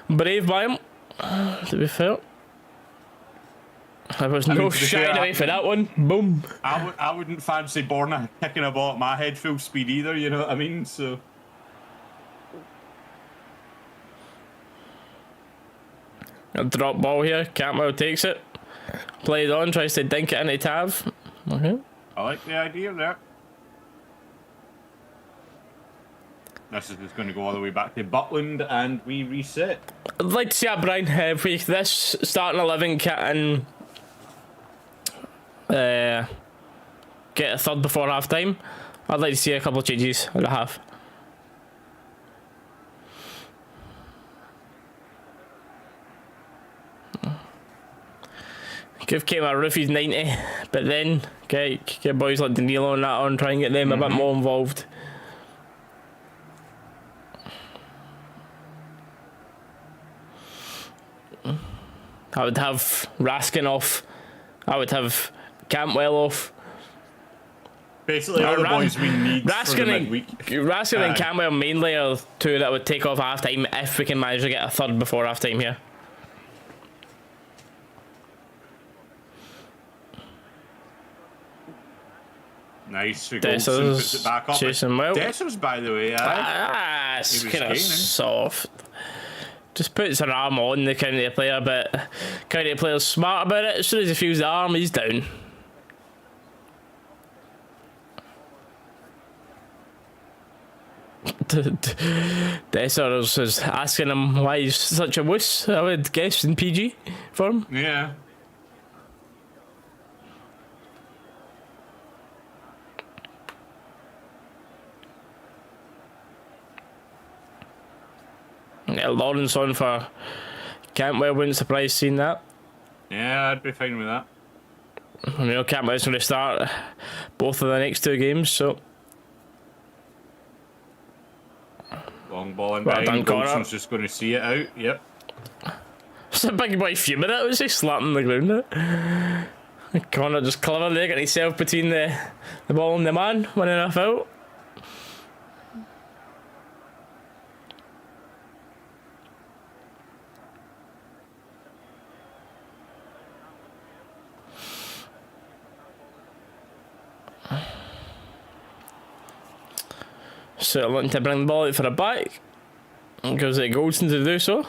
Brave by him, to be fair. There was no shying away for that one. Boom. I wouldn't fancy Borna kicking a ball at my head full speed either, you know what I mean? So. A drop ball here. Cantwell takes it. Plays on, tries to dink it into Tav. Okay. I like the idea there. This is just going to go all the way back to Butland and we reset. I'd like to see that, Brian. If we this starting 11 can get a third before half time, I'd like to see a couple of changes at the half. Give Kmart Roofies 90, but then get boys like Dingwall and that on, try and get them a bit more involved. I would have Raskin off. I would have Cantwell off. Basically, all the boys we need for the midweek. Raskin and Cantwell mainly are two that would take off half time if we can manage to get a third before half time here. Nice. Goldson puts it back up. Chasing well. Dessers, by the way, it's kind of soft. Just puts an arm on the county player, but county player's smart about it. As soon as he feels the arm, he's down. Dessers is asking him why he's such a wuss, I would guess, in PG form. Yeah. Yeah, Lawrence on for Cantwell, wouldn't surprise seeing that. Yeah, I'd be fine with that. I mean, Cantwell's going to start both of the next two games, so. Long ball in behind, Goldson's just going to see it out, yep. It's a big boy fuming it, was he slapping the ground? Connor just cleverly getting himself between the ball and the man, winning a foul. So looking to bring the ball out for a back. Goes to Goldson to do so.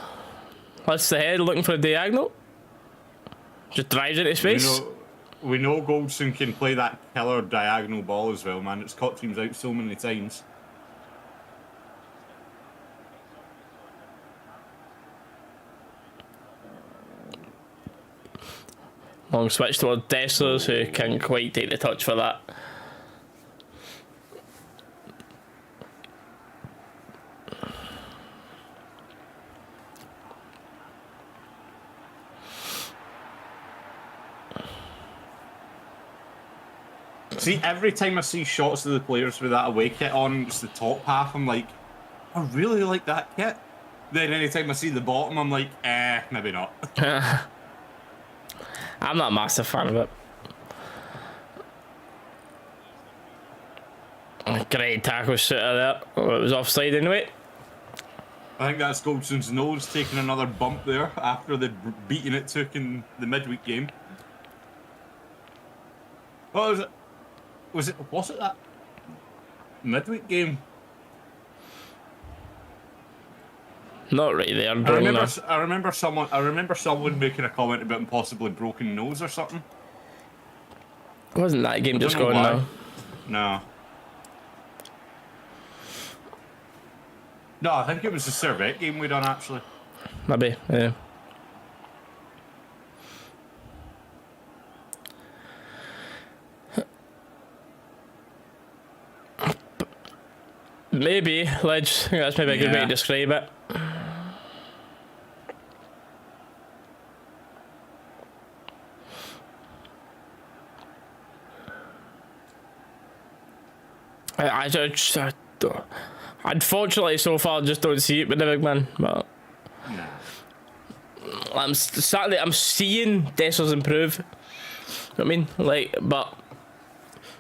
Lifts the head, looking for a diagonal. Just drives into space. We know Goldson can play that killer diagonal ball as well, man. It's caught teams out so many times. Long switch towards Dessers, who can't quite take the touch for that. See, every time I see shots of the players with that away kit on, just the top half, I'm like, I really like that kit. Then anytime I see the bottom, I'm like, maybe not. I'm not a massive fan of it. Great tackle shooter there. Oh, it was offside anyway. I think that's Goldson's nose taking another bump there after the beating it took in the midweek game. What was it? Was it that midweek game? Not right there. I remember someone making a comment about him possibly broken nose or something. Wasn't that game just going now? No. No, I think it was the Servette game we done actually. Maybe, yeah. Maybe, Ledge. I think that's maybe a good way to describe it. Unfortunately, so far, I just don't see it with the big man. But I'm seeing Dessers improve. You know what I mean? Like, but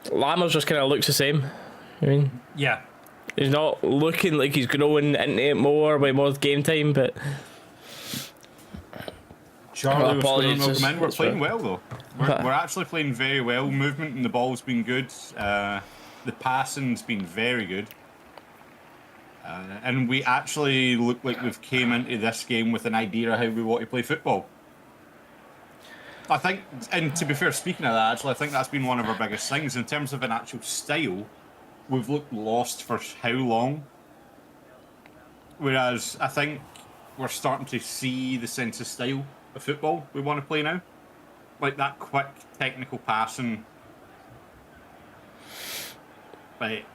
Lammers just kind of looks the same. I mean, Yeah. he's not looking like he's growing into it more with more game time, but. Charlie was going to welcome in. We're playing right. well though. We're actually playing very well. Movement and the ball's been good. The passing's been very good. And we actually look like we've came into this game with an idea of how we want to play football. I think, and to be fair, speaking of that, actually, I think that's been one of our biggest things. In terms of an actual style, we've looked lost for how long? Whereas I think we're starting to see the sense of style of football we want to play now. Like that quick, technical passing. Like,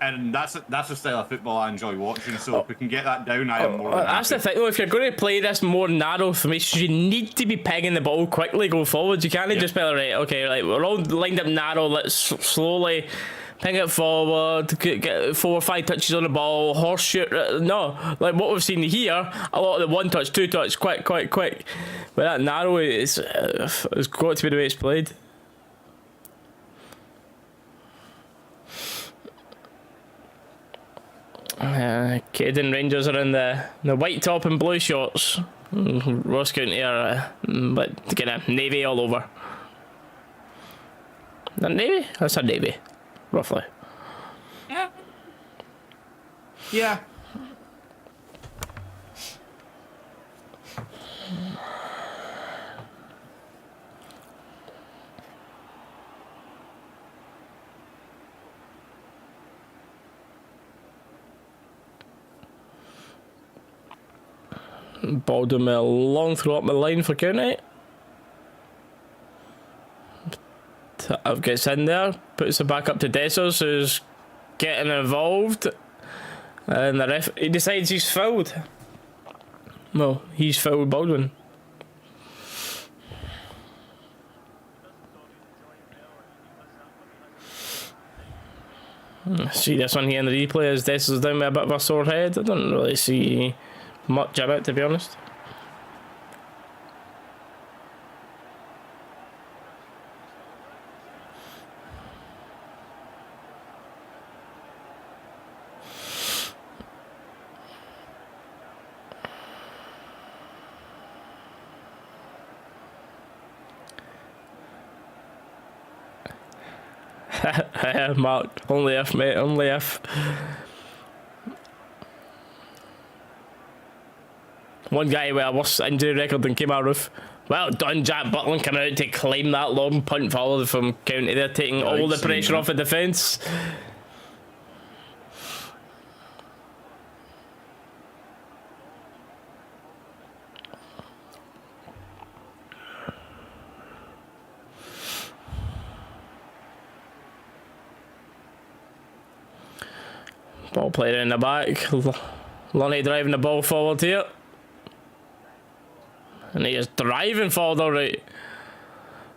and that's the style of football I enjoy watching. So if we can get that down, I am more than That's happy. the thing though, if you're going to play this more narrow formation, you need to be pegging the ball quickly going forward. You can't just be like, right, okay, like we're all lined up narrow, let's slowly ping it forward, get 4 or 5 touches on the ball, horseshoe. No, like what we've seen here, a lot of the 1 touch, 2 touch, quick. But that narrow it's got to be the way it's played. Caden Rangers are in the white top and blue shorts. Ross County are, but kind of navy all over. That navy? That's a navy, roughly. Yeah. Baldwin with a long throw up the line for County. Tav gets in there, puts it back up to Dessers, who's getting involved. And the ref, he decides he's fouled. Well, he's fouled Baldwin. See this one here in the replay as Dessers down with a bit of a sore head. I don't really see much of it, to be honest. Mark, only if, mate, only if. One guy with a worse injury record than came out roof. Well done, Jack Butland coming out to claim that long punt forward from County. They're taking all the pressure off the defence. Ball player in the back. Lonnie driving the ball forward here. And he is driving forward alright.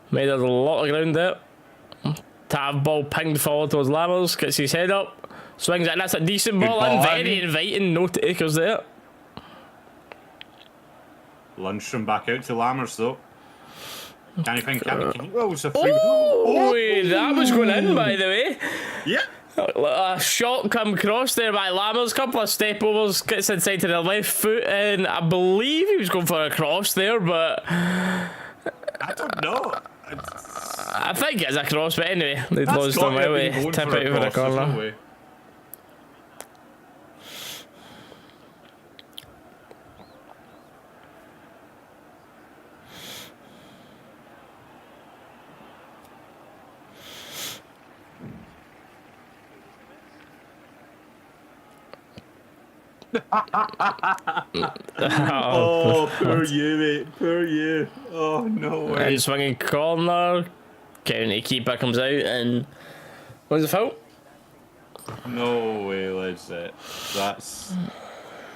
Made us a lot of ground there. Tav ball pinged forward towards Lammers. Gets his head up. Swings it and that's a decent ball and very inviting. No takers there. Lundstrom back out to Lammers though. Can you think? Oh, it's a free. That was going in, by the way. Yeah. A shot come across there by Lammers, couple of step overs, gets inside to the left foot, and I believe he was going for a cross there, but I don't know. I think it's a cross, but anyway, they lost him away, tip it over the corner. No way. Oh, poor you, mate. Poor you. Oh, no way. And swinging corner. County keeper comes out and... What's the foul? No way, lads.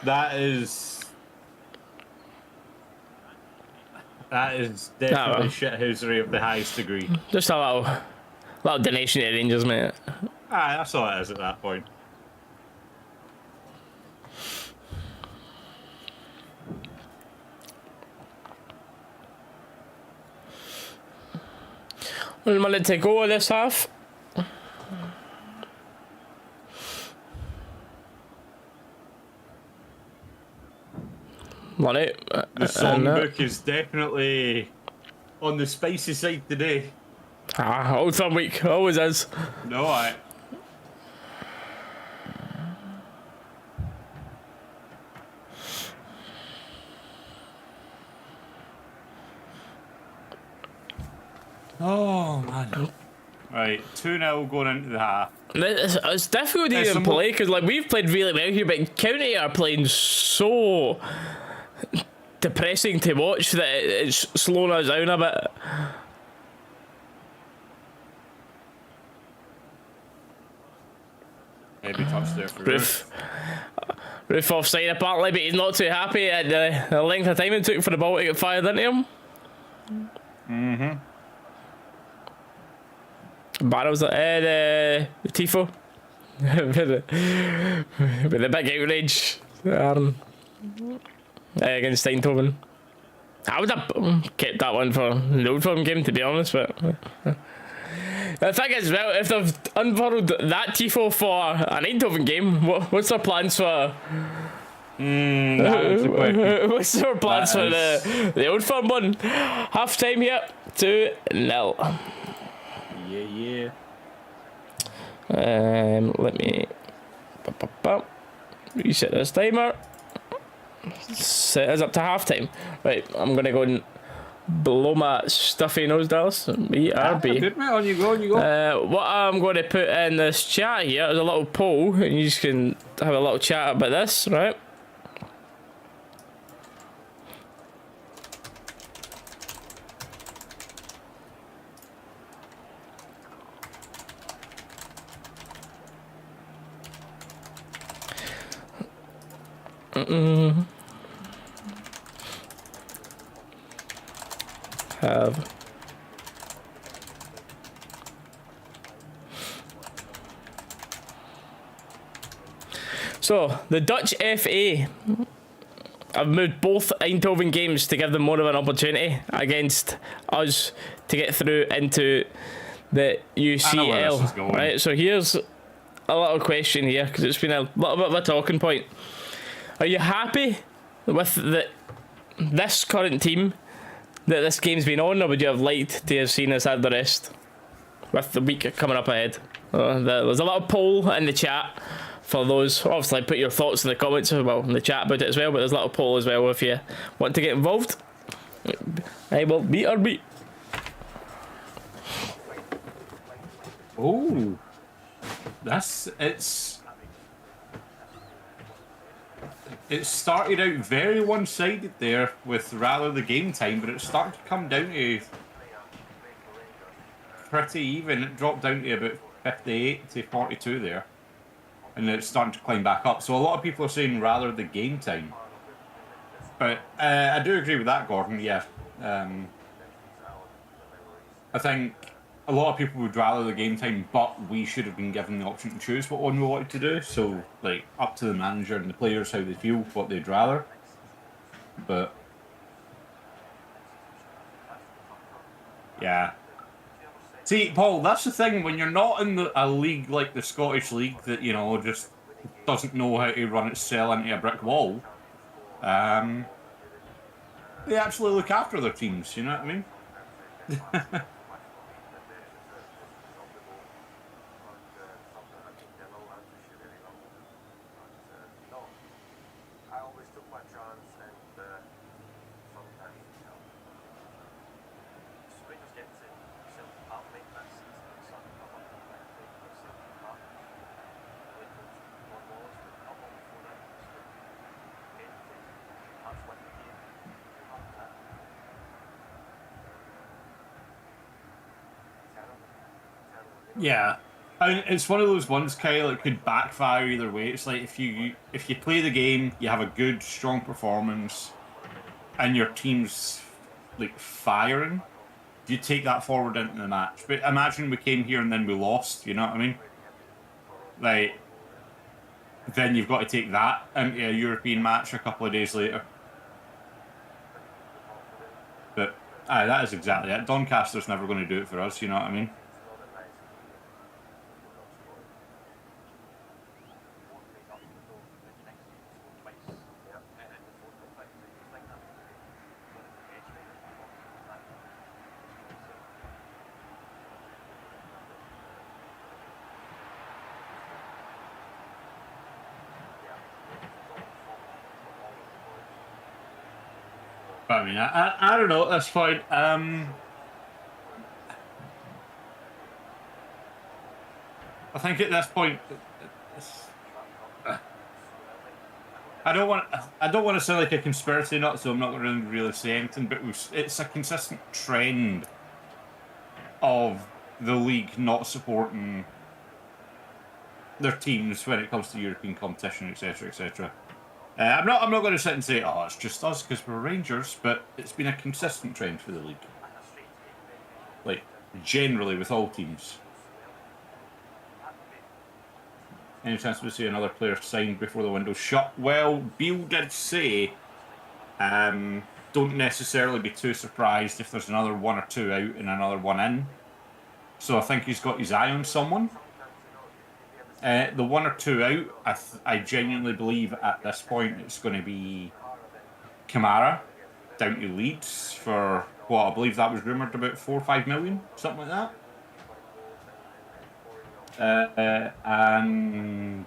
That is definitely shithousery of the highest degree. Just a little donation to the Rangers, mate. That's all it is at that point. 1 minute to go in this half. Money. The songbook is definitely on the spicy side today. Old Firm week, always is. No, I. Oh man. Right, 2-0 going into the half. It's difficult to even play because like we've played really well here, but County are playing so depressing to watch that it's slowing us down a bit. Heavy touch there for Roof. Roof offside apparently, but he's not too happy at the length of time it took for the ball to get fired into him. Mm-hmm. Barrow's the Tifo. with the big outrage against Eindhoven. I would have kept that one for the Old Firm game, to be honest, but the thing is, well, if they've unfurled that Tifo for an Eindhoven game, what's their plans for? What's their plans for the Old Firm one? Half time here, 2-0. Yeah. Let me reset this timer. Set us up to half time. Right, I'm gonna go and blow my stuffy nose, Dallas. BRB. Good, mate. On you go. What I'm going to put in this chat here is a little poll, and you just can have a little chat about this, right? Have so the Dutch FA have moved both Eindhoven games to give them more of an opportunity against us to get through into the UCL. Right, so here's a little question here because it's been a little bit of a talking point. Are you happy with this current team that this game's been on, or would you have liked to have seen us at the rest with the week coming up ahead? There's a little poll in the chat for those. Obviously, put your thoughts in the comments, well, in the chat about it as well, but there's a little poll as well if you want to get involved. I will beat or beat. Oh, it started out very one-sided there with rather the game time, but it started to come down to pretty even. It dropped down to about 58 to 42 there, and then it's starting to climb back up. So a lot of people are saying rather the game time, but I do agree with that, Gordon. Yeah, I think a lot of people would rather the game time, but we should have been given the option to choose what one we wanted to do. So, like, up to the manager and the players how they feel, what they'd rather. But yeah. See, Paul, that's the thing. When you're not in a league like the Scottish League that, you know, just doesn't know how to run itself into a brick wall, they actually look after their teams, you know what I mean? Yeah, I mean, it's one of those ones, Kyle. It could backfire either way. It's like if you play the game, you have a good, strong performance, and your team's like firing, you take that forward into the match. But imagine we came here and then we lost. You know what I mean? Like, then you've got to take that into a European match a couple of days later. But Aye, that is exactly it. Doncaster's never going to do it for us, you know what I mean? But I mean, I don't know at this point. I think at this point, I don't want to sound like a conspiracy nut, so I'm not going to really say anything. But it's a consistent trend of the league not supporting their teams when it comes to European competition, etc., etc. I'm not going to sit and say, oh, it's just us because we're Rangers, but it's been a consistent trend for the league. Like, generally with all teams. Any chance we see another player signed before the window's shut? Well, Beale did say, don't necessarily be too surprised if there's another one or two out and another one in. So I think he's got his eye on someone. The one or two out, I genuinely believe at this point it's going to be Kamara down to Leeds for what I believe that was rumoured about 4 or 5 million, something like that. And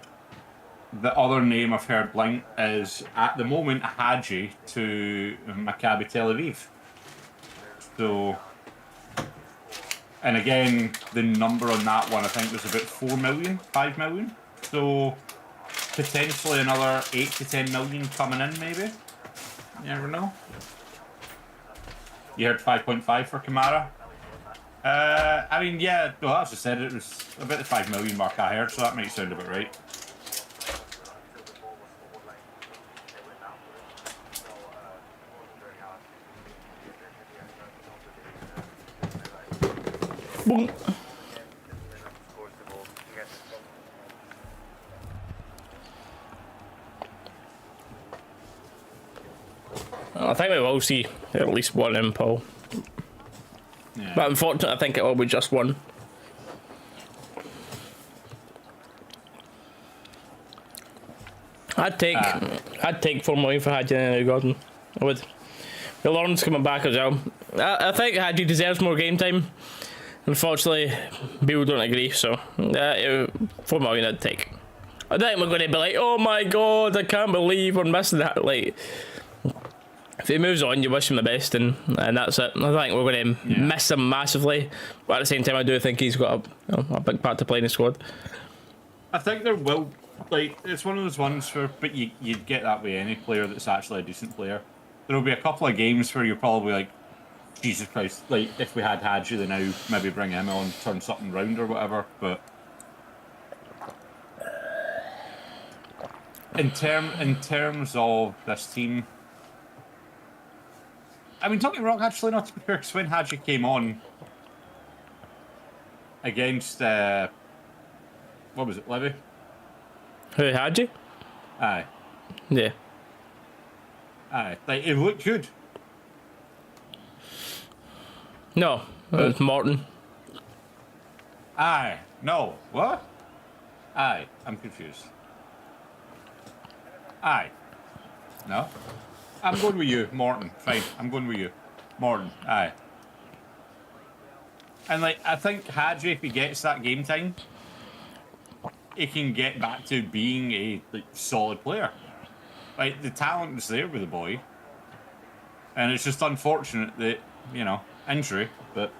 the other name I've heard linked is at the moment Hadji to Maccabi Tel Aviv. So. And again, the number on that one, I think, was about 4 million, 5 million. So, potentially another 8 to 10 million coming in, maybe. You never know. You heard 5.5 for Kamara? I mean, yeah, well, as I said, it was about the 5 million mark I heard, so that might sound about right. Boom. I think we will see at least one in, Paul. Yeah. But unfortunately, I think it will be just one. I'd take 4 million for Hadji and Gordon. I would. The Lawrence coming back as well. I think Hadji deserves more game time. Unfortunately, Bill don't agree, so 4 million I'd take. I think we're going to be like, oh my god, I can't believe we're missing that. Like, if he moves on, you wish him the best, and that's it. I think we're going to miss him massively, but at the same time, I do think he's got a big part to play in the squad. I think there will, like, it's one of those ones where, but you'd get that with any player that's actually a decent player. There will be a couple of games where you're probably like, Jesus Christ, like, if we had Hadji, then now maybe bring him on, turn something round or whatever, but in terms of this team, I mean, don't get me wrong, actually, not to be fair, because when Hadji came on against, what was it, Levy? Who, Hadji? Aye. Yeah. Aye. Like, it looked good. No, it was Morton. Aye. No. What? Aye. I'm confused. Aye. No? I'm going with you, Morton. Fine. I'm going with you. Morton. Aye. And, like, I think Hadji, if he gets that game time, he can get back to being a solid player. Like, the talent is there with the boy. And it's just unfortunate that, you know, injury, but...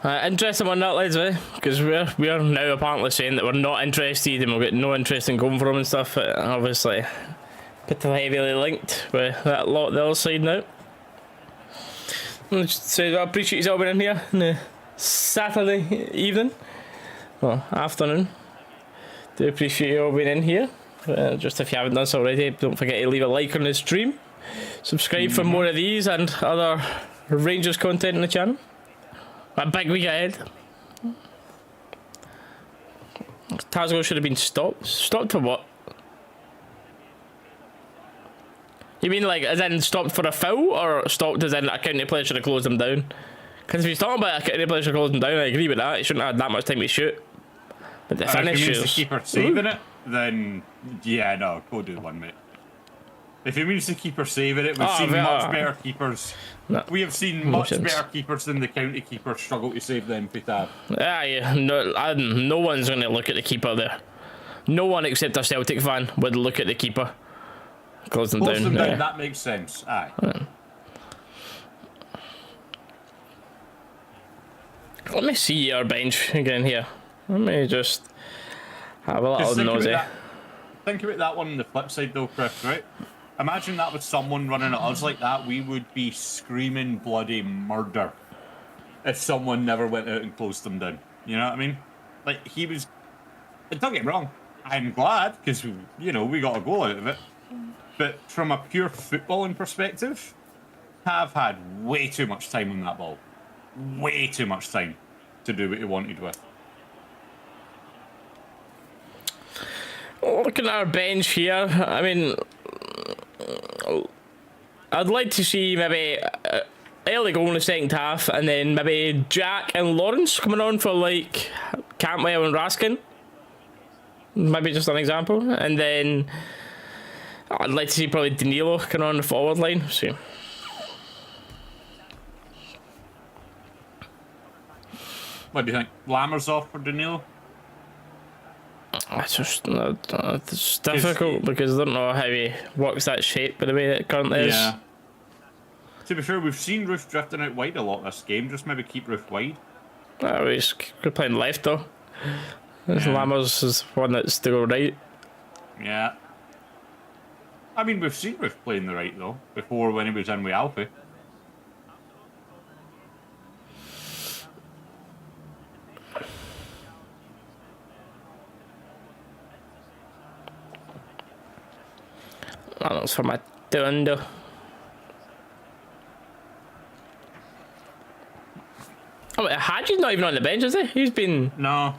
Interesting one that, lads, because we're now apparently saying that we're not interested and we've got no interest in going for him and stuff. Obviously, particularly heavily linked with that lot the other side now. So I appreciate you all being in here on the Saturday evening, well, afternoon. Do appreciate you all being in here. Just if you haven't done so already, don't forget to leave a like on the stream. Subscribe for more of these and other Rangers content on the channel. A big week ahead. Tazgo should have been stopped. Stopped for what? You mean like as in stopped for a foul, or stopped as in a county player should have closed him down? Because if he's talking about a county player should have closed him down, I agree with that. He shouldn't have had that much time to shoot. But the finish if he means is... the keeper saving it, then yeah, no, go do one, mate. If he means the keeper saving it, we've seen much better keepers. No, we have seen much better keepers than the county keeper struggle to save the empty tab. Yeah, no one's going to look at the keeper there. No one except a Celtic fan would look at the keeper. Close them down. That makes sense. Aye. Let me see your bench again here. Let me just have a little nosy. Think about that one on the flip side though, Chris, right? Imagine that with someone running at us like that, we would be screaming bloody murder if someone never went out and closed them down. You know what I mean? Like, he was... Don't get me wrong, I'm glad, because, you know, we got a goal out of it. But from a pure footballing perspective, have had way too much time on that ball. Way too much time to do what he wanted with. Looking at our bench here, I mean... I'd like to see maybe early goal in the second half, and then maybe Jack and Lawrence coming on for like Cantwell and Raskin. Maybe just an example. And then I'd like to see probably Danilo coming on the forward line. See. What do you think? Lammers off for Danilo? It's just it's difficult because I don't know how he works that shape by the way it currently is. Yeah. To be fair, we've seen Roof drifting out wide a lot this game. Just maybe keep Roof wide. He's playing left though. Lammers is one that's still right. Yeah. I mean, we've seen Roof playing the right though before when he was in with Alfie. That's for my Dundo. Oh, Hadji's not even on the bench, is he? He's been... No,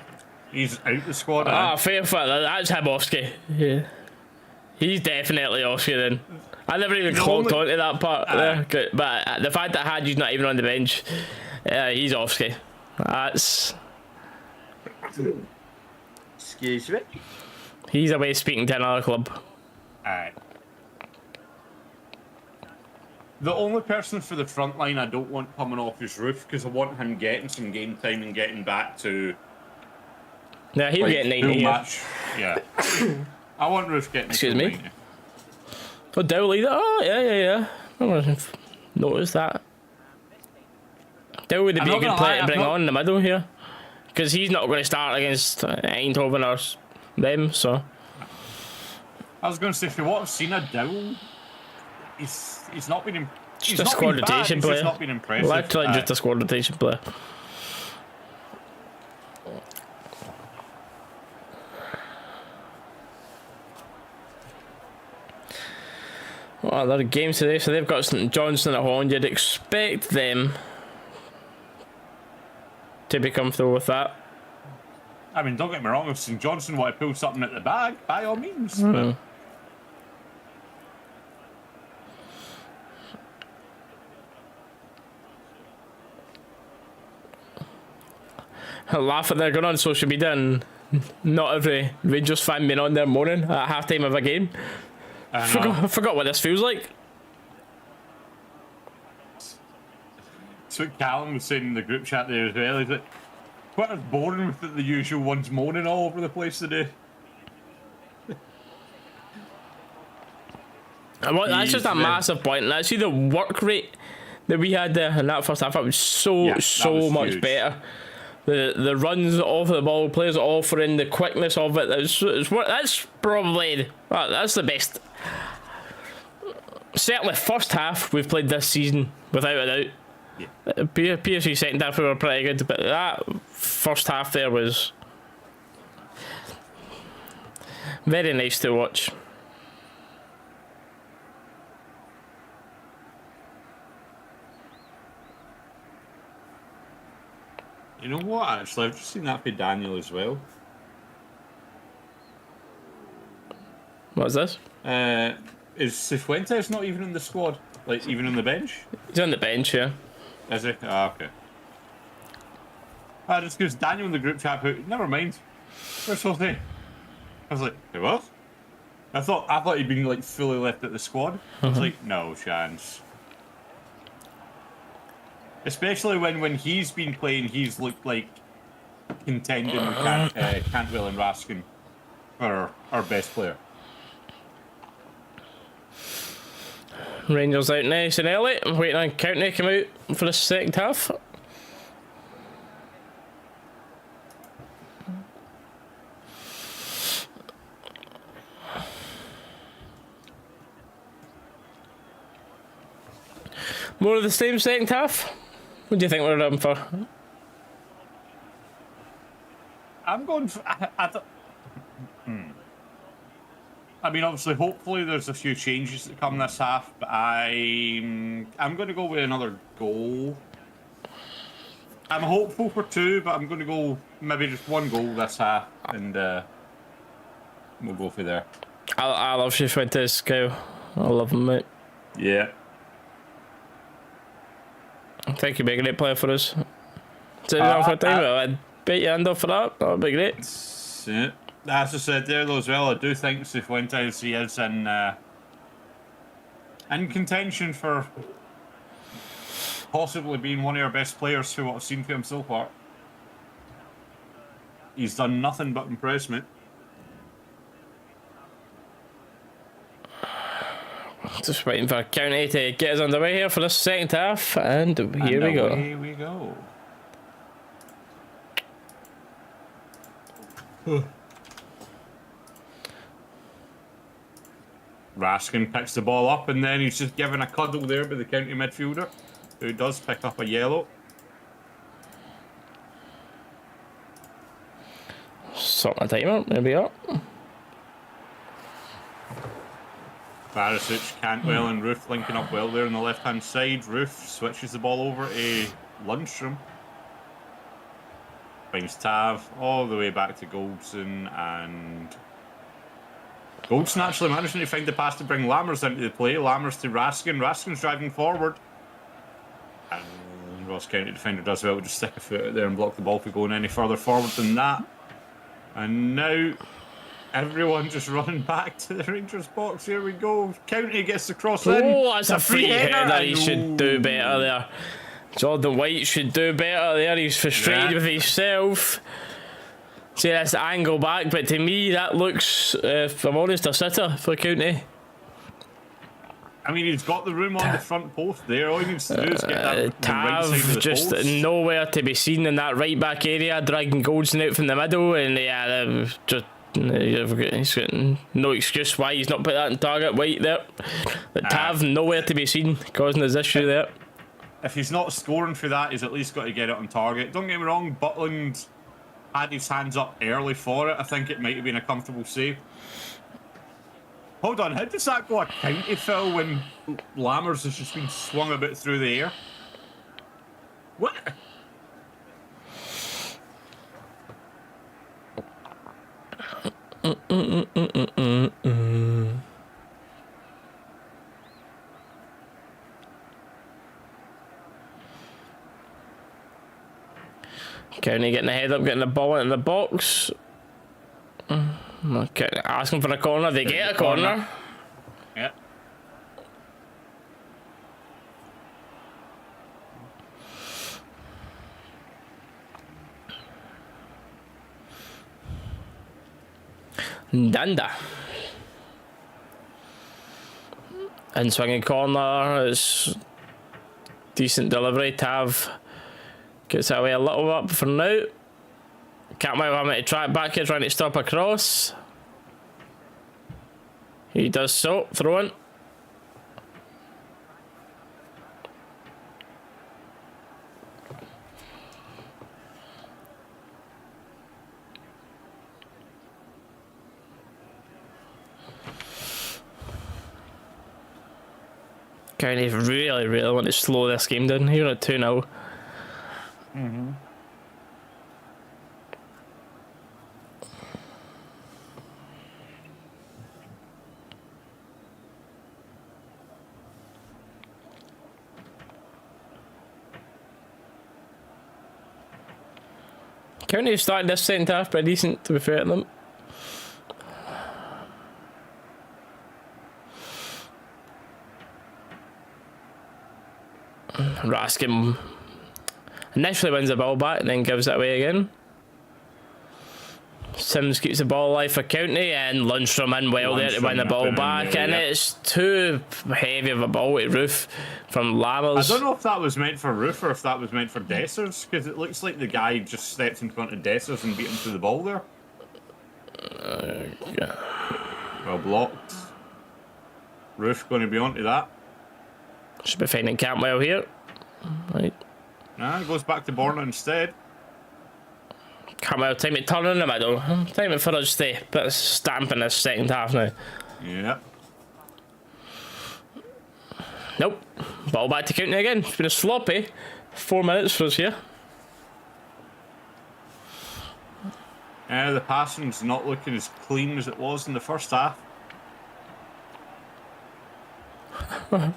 he's out the squad. Fair fight. That's Habowski. Yeah. He's definitely Oscar then. I never even clocked onto that part there. But the fact that Hadji's not even on the bench, he's Oscar. That's... Excuse me? He's away speaking to another club. Alright. The only person for the front line I don't want coming off is Roof, because I want him getting some game time and getting back to... Yeah, he'll get 90 here. Match. Yeah. I want Roof getting... Excuse me? 90. Oh, Dowell either? Oh, yeah. I don't know if noticed that. Dowell would be a good player to bring on in the middle here. Because he's not going to start against Eindhoven or them, so... I was going to say, for what I've seen of Dowell, he's not been... Just a squad rotation player. He's not been impressive. Literally just a squad rotation player. Well, there are games today, so they've got St Johnstone at home. You'd expect them to be comfortable with that. I mean, don't get me wrong, if St Johnstone want to pull something at the bag, by all means. Laughing they're going on social media and not every Rangers fan being on there moaning at half time of a game. I forgot what this feels like. That's what Callum was saying in the group chat there as well. He's like, quite boring with the usual ones moaning all over the place today. That's just a massive point. And actually, the work rate that we had there in that first half, it was so much huge. Better. The runs off the ball, players offering, the quickness of it. That's probably that's the best. Certainly, first half we've played this season without a doubt. Yeah. PSG second half we were pretty good, but that first half there was very nice to watch. You know what, actually? I've just seen that for Daniel as well. What's this? Is Cifuentes not even in the squad? Like, even on the bench? He's on the bench, yeah. Is he? Ah, okay. Just because Daniel in the group chat put, never mind. Where's Jose? I was like, hey, what? I thought he'd been like fully left at the squad. I was like, no chance. Especially when he's been playing, he's looked like contending with Cantwell and Raskin for our best player. Rangers out nice and early. I'm waiting on County to come out for the second half. More of the same second half? What do you think we're in for? I'm going for... I mean, obviously, hopefully there's a few changes that come this half, but I'm going to go with another goal. I'm hopeful for 2, but I'm going to go maybe just 1 goal this half, and we'll go for there. I love Cifuentes, Kyle. I love him, mate. Yeah. I think he'd be a great player for us. So for a time, I'd bet your hand off for that. That would be great. Yeah. As I said there, though, as well, I do think Cifuentes, he is in contention for possibly being one of our best players for what I've seen for him so far. He's done nothing but impress me. Just waiting for County to get us underway here for the second half, and here we go. Here we go. Raskin picks the ball up, and then he's just given a cuddle there by the County midfielder, who does pick up a yellow. Sorting the timer, there we are. Barisic, Cantwell and Roof linking up well there on the left-hand side. Roof switches the ball over to Lundstrom. Finds Tav all the way back to Goldson, and Goldson actually managing to find the pass to bring Lammers into the play. Lammers to Raskin. Raskin's driving forward. And Ross County defender does well to just stick a foot out there and block the ball for going any further forward than that. And now everyone just running back to the Rangers box. Here we go. County gets the cross in. Oh, that's a free header. He should do better there. Jordan White should do better there. He's frustrated with himself. See this angle back, but to me that looks, if I'm honest, a sitter for County. I mean, he's got the room on the front post there. All he needs to do is get that Tav right side of the just post. Nowhere to be seen in that right back area, dragging Goldson out from the middle, and yeah, just he's got no excuse why he's not put that in target. White there, but Tav nowhere to be seen, causing his issue there. If he's not scoring for that, he's at least got to get it on target. Don't get me wrong, Butland had his hands up early for it. I think it might have been a comfortable save. Hold on, how does that go a county foul when Lammers has just been swung a bit through the air? What? County getting the head up, getting the ball into the box. Okay, asking for a corner. They get a corner. Yeah. Danda. And swinging corner is decent delivery. Tav gets that away a little up for now. Cantwell having to track back here, trying to stop a cross. He does so, throw in. County really want to slow this game down here at 2-0. County started this second half pretty decent, to be fair to them. Raskin initially wins the ball back and then gives it away again. Sims keeps the ball alive for County and Lundstrom in well there to win the ball back, and it's too heavy of a ball to Roof from Lammers. I don't know if that was meant for Roof or if that was meant for Dessers, because it looks like the guy just stepped in front of Dessers and beat him to the ball there. Yeah. Well blocked. Roof going to be onto that. Should be finding Campbell here. Right. Nah, it goes back to Borna instead. Campbell, time to turn in the middle. Time for us to put a stamp in this second half now. Yeah. Nope. Ball back to County again. It's been a sloppy 4 minutes for us here. The passing's not looking as clean as it was in the first half.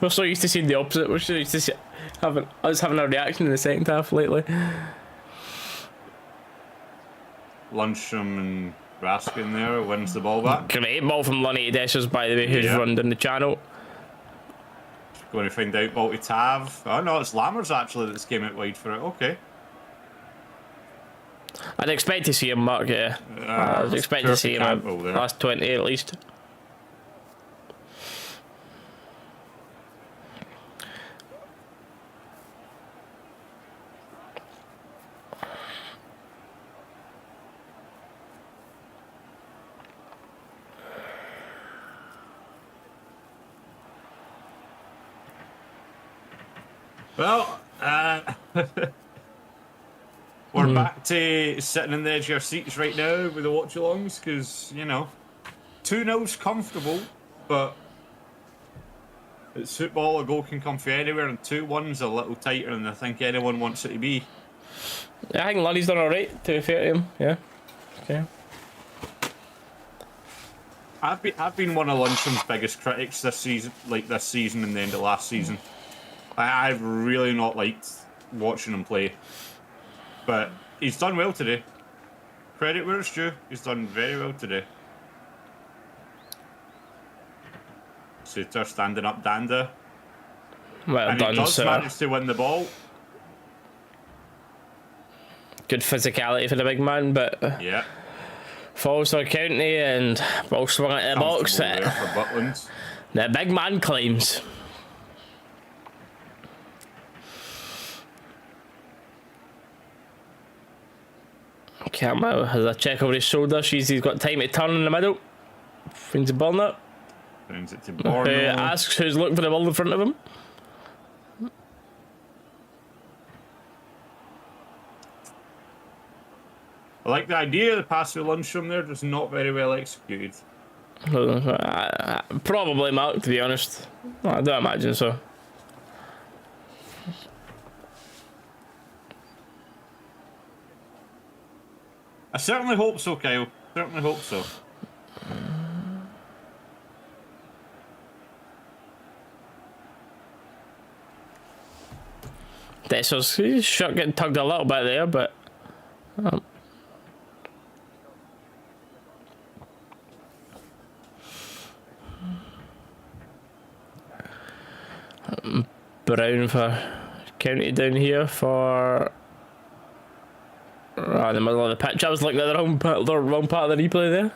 We're so used to seeing the opposite. We're so used to having a reaction in the second half lately. Lundstrom and Raskin there wins the ball back. Great ball from Lunny to Dessers, by the way, who's run down the channel. Going to find out ball to Tav. Oh no, it's Lammers actually that's came out wide for it. Okay. I'd expect to see him mark, yeah. I'd expect to see him last 20 at least. Well, we're back to sitting on the edge of our seats right now with the watch-alongs because, you know, 2-0's comfortable, but it's football, a goal can come from anywhere, and 2-1's a little tighter than I think anyone wants it to be. Yeah, I think Lunny's done alright, to be fair to him, yeah. Okay. I've been one of Lundstrom's biggest critics this season and the end of last season. I've really not liked watching him play. But he's done well today. Credit where it's due. He's done very well today. Suter standing up Danda. Well and done, he does sir. manage to win the ball. Good physicality for the big man, but yeah, falls to County and ball swung out of the box. There for Butland. The big man claims. Campbell has a check over his shoulder. He's got time to turn in the middle. Finds the ball up. Brings it to Borno. Asks who's looking for the ball in front of him. I like the idea of the pass to Lundstrom there, just not very well executed. Probably marked, to be honest. I don't imagine so. I certainly hope so, Kyle. Certainly hope so. Dessers shot getting tugged a little bit there, but Brown for County down here for in the middle of the pitch. I was looking at the wrong part of the replay there.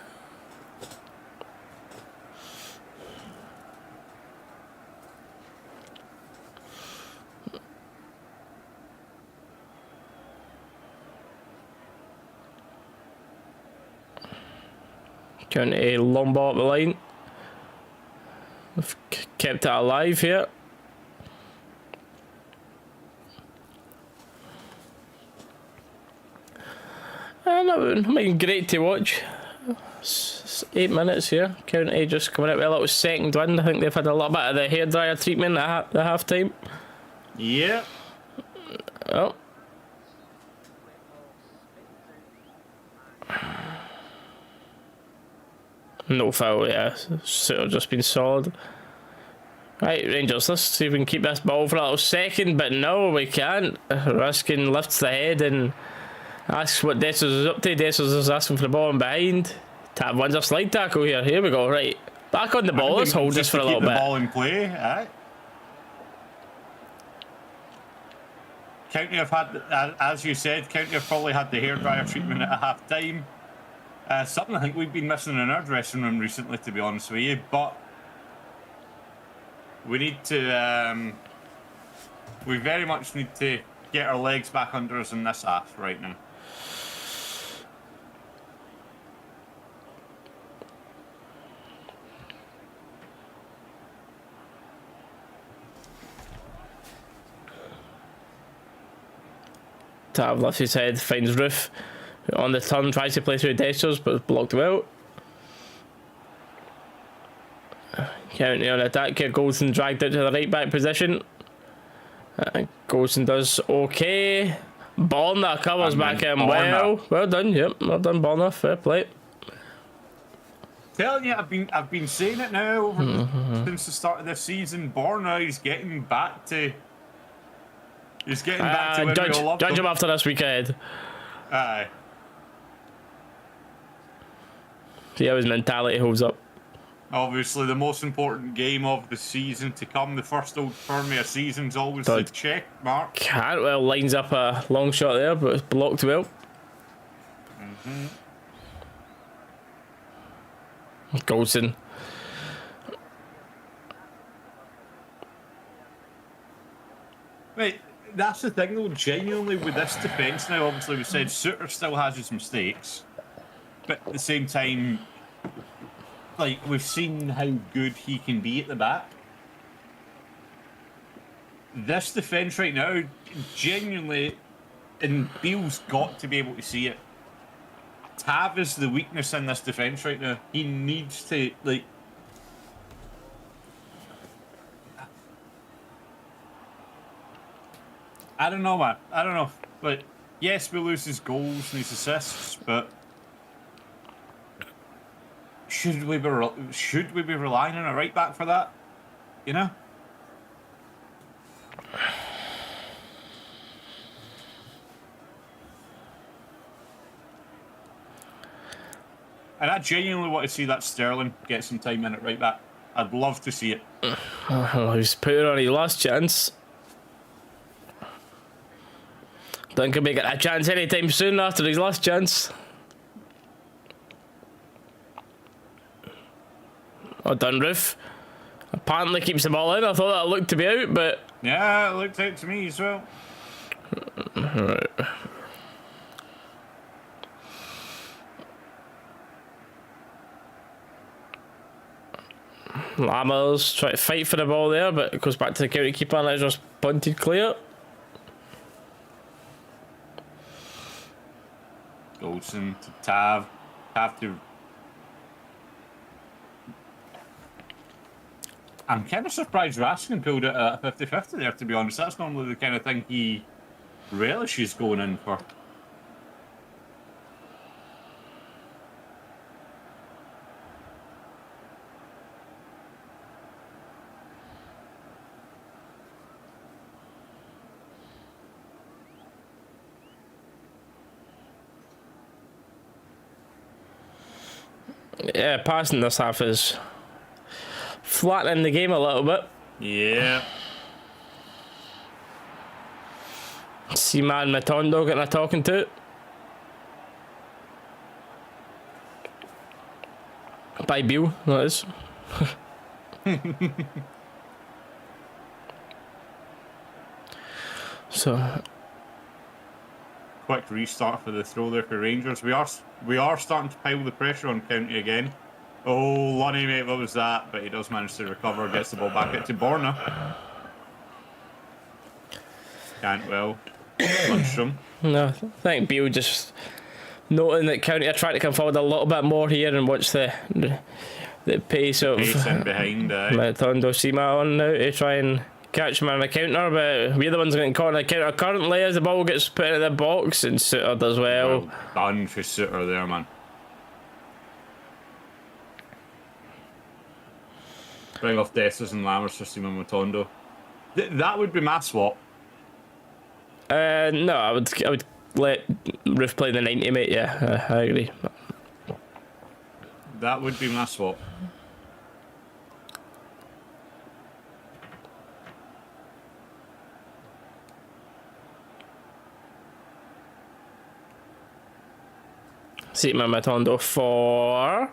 County long ball up the line. We've kept it alive here. I mean, great to watch. 8 minutes here. County just coming out with a little second win. I think they've had a little bit of the hairdryer treatment at the half time. Yeah. Oh. No foul, yeah. Sort of just been solid. Right, Rangers, let's see if we can keep this ball for a little second, but no, we can't. Ruskin lifts the head and Asks what Dessers is up to. Dessers is asking for the ball and behind. Tab wins a slide tackle here. Here we go. Right. Back on the ball. Let's hold this for a little bit. Keep the ball in play. Aye. County have had, as you said, County have probably had the hairdryer treatment at half time. Something I think we've been missing in our dressing room recently, to be honest with you. But we need to, we very much need to get our legs back under us in this half right now. Tab lifts his head, finds Roof on the turn, tries to play through Desters, but blocked well. County on attack here. Goldson dragged out to the right back position. Goldson does okay. Borna covers back in well. Well done, yep. Well done, Borna. Fair play. Telling you, I've been saying it now since the start of this season. Borna is getting back to. He's getting back to when we all loved judge him after this weekend. Aye. See how his mentality holds up. Obviously, the most important game of the season to come, the first Old Firmia season's always the check mark. Cantwell lines up a long shot there, but it's blocked well. Goldson. Right, that's the thing though, genuinely with this defence now, obviously we said Suter still has his mistakes, but at the same time, like, we've seen how good he can be at the back. This defence right now, genuinely, and Beale's got to be able to see it. Tav is the weakness in this defence right now. He needs to, like... I don't know, man. I don't know. But, yes, we lose his goals and his assists, but... Should we be relying on a right back for that? You know? And I genuinely want to see that Sterling get some time in at right back. I'd love to see it. Oh, he's put it on his last chance. Don't think he'll get a chance anytime soon after his last chance. Oh, done, Roof. Apparently keeps the ball in. I thought that looked to be out, but... Yeah, it looked out to me as well. Right. Lammers try to fight for the ball there, but it goes back to the county keeper and it's just punted clear. Goldson to Tav. Tav to... I'm kind of surprised Raskin pulled it at 50-50 there, to be honest. That's normally the kind of thing he relishes going in for. Yeah, passing this half is flattening the game a little bit. Yeah. Seaman Matondo getting a talking to. By Beale, that is. So... Quick restart for the throw there for Rangers. We are starting to pile the pressure on County again. Oh, Lonnie, mate, what was that? But he does manage to recover, gets the ball back out to Borna. Cantwell. Lundstrom. No, I think Beale just noting that County are trying to come forward a little bit more here and watch the pace of in behind. Matondo Sima on now to try and catch him on a counter, but we're the ones getting caught on a counter currently as the ball gets put into the box, and Suter does well. Done for Suter there, man. Bring off Dessers and Lammers for Seaman Matondo. That would be my swap. No, I would let Roof play the 90, mate. Yeah, I agree. That would be my swap. See my Matondo for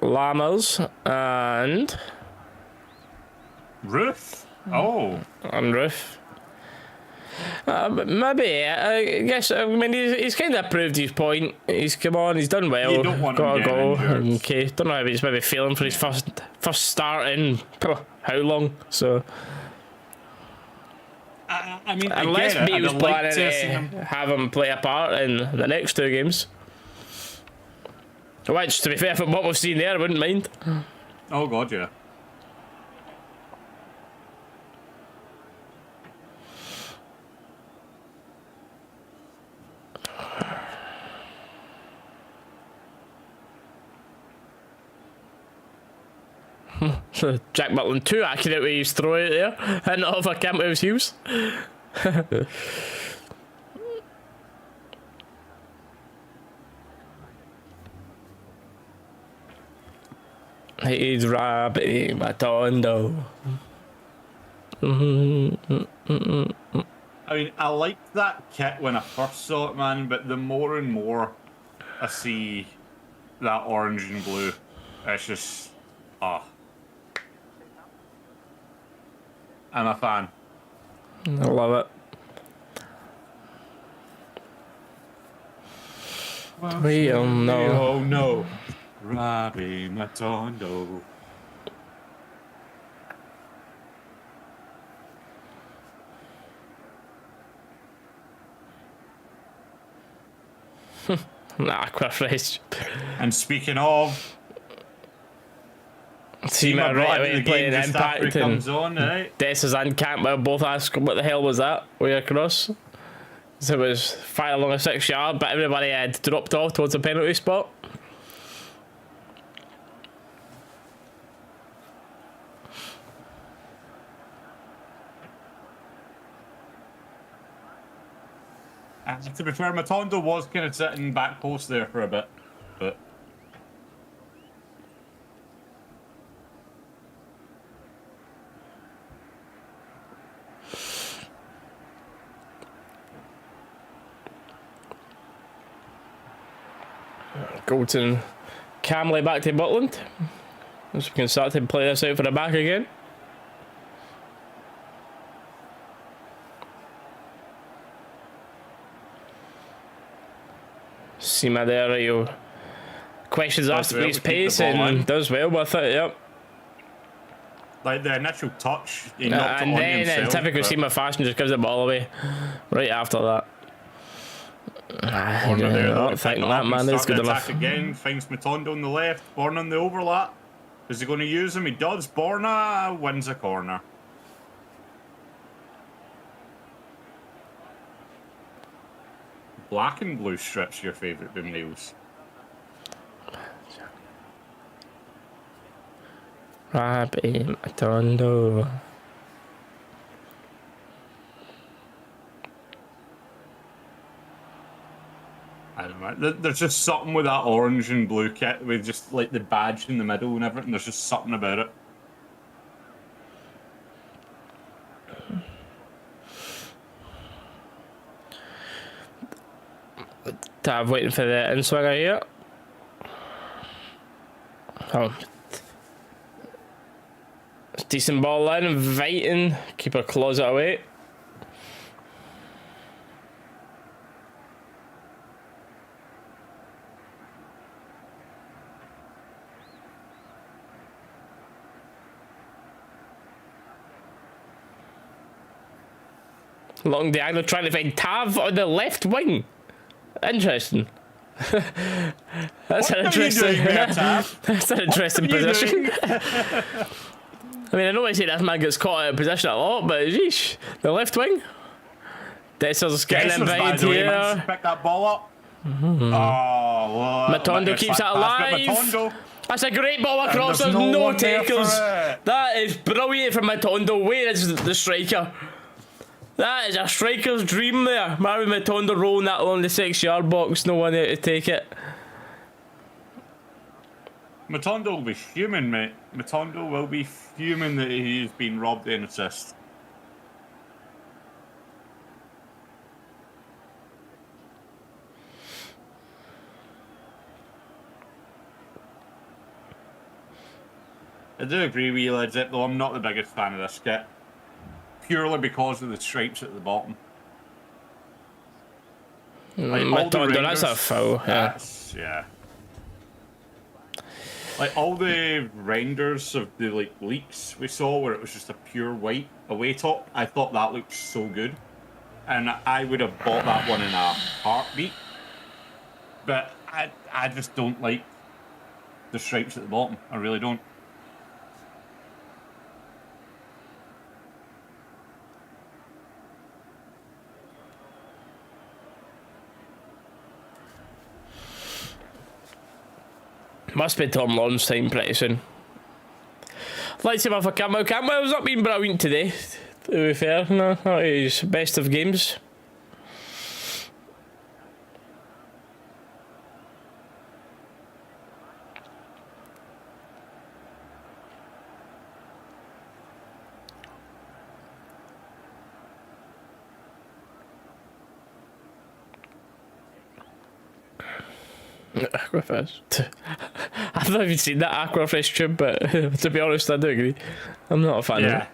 Llamas and Roof? Oh. And Roof. Maybe, I guess, I mean, he's kind of proved his point. He's come on, he's done well. You don't want got him to go. injured. Okay, don't know how he's maybe feeling for his first start in how long, so. I mean, Unless again, B was I'd like planning to see to him. have him play a part in the next 2 games. Which, to be fair, from what we've seen there, I wouldn't mind. Oh god, yeah. So Jack Butland too accurate with his throw out there, hitting it off a Campbell's heels. He's Robbie Matondo. I mean, I liked that kit when I first saw it, man, but the more and more I see that orange and blue, it's just, I'm a fan. I love it. We all know. Oh no, Robbie Matondo. Nah, Aquafresh. And speaking of, See my my brought right into away the playing game just after Impact he and comes on, right? Dessus and Campbell both asked what the hell was that way across. So it was fire along a 6 yard, but everybody had dropped off towards the penalty spot. To be fair, Matondo was kind of sitting back post there for a bit, but Goldson Camley back to Butland. As we can start to play this out for the back again. Sima there, you questions asked about his pace and does well with it, yep. Like the initial touch, he knocked it And on then in himself. typical Sima fashion, just gives the ball away right after that. I don't think that man is good enough. Again, finds Matondo on the left, Borna on the overlap. Is he going to use him? He does. Borna wins a corner. Black and blue strips your favourite boom nails. Robbie Matondo. I don't know. There's just something with that orange and blue kit with just like the badge in the middle and everything. There's just something about it. Tav waiting for the in-swinger here. Oh. Decent ball in, inviting. Keeper claws it away. Long diagonal trying to find Tav on the left wing. Interesting. That's an interesting. That's an interesting position. I mean, I know I say this man gets caught out of position a lot, but geesh, the left wing. Dessus getting invited here. Pick that ball up. Oh, Matondo keeps it alive. Matondo. That's a great ball across. There's There's no no one there for takers. it. That is brilliant from Matondo. Where is the striker? That is a striker's dream there. Marvin Matondo rolling that along the 6-yard box. No one there to take it. Matondo will be fuming, mate. Matondo will be fuming that he's been robbed an assist. I do agree with you, Led Zip, though I'm not the biggest fan of this kit. Purely because of the stripes at the bottom. Like, Matondo, that's a foul. Yeah. Like all the renders of the leaks we saw where it was just a pure white away top, I thought that looked so good. And I would have bought that one in a heartbeat. But I just don't like the stripes at the bottom. I really don't. Must be Tom Lawrence's time pretty soon. I'd like to see him for Campbell. Campbell's not been brilliant today, to be fair. No, not his best of games. Aquafresh. I've not even seen that Aquafresh tube, but to be honest, I do agree. I'm not a fan of it.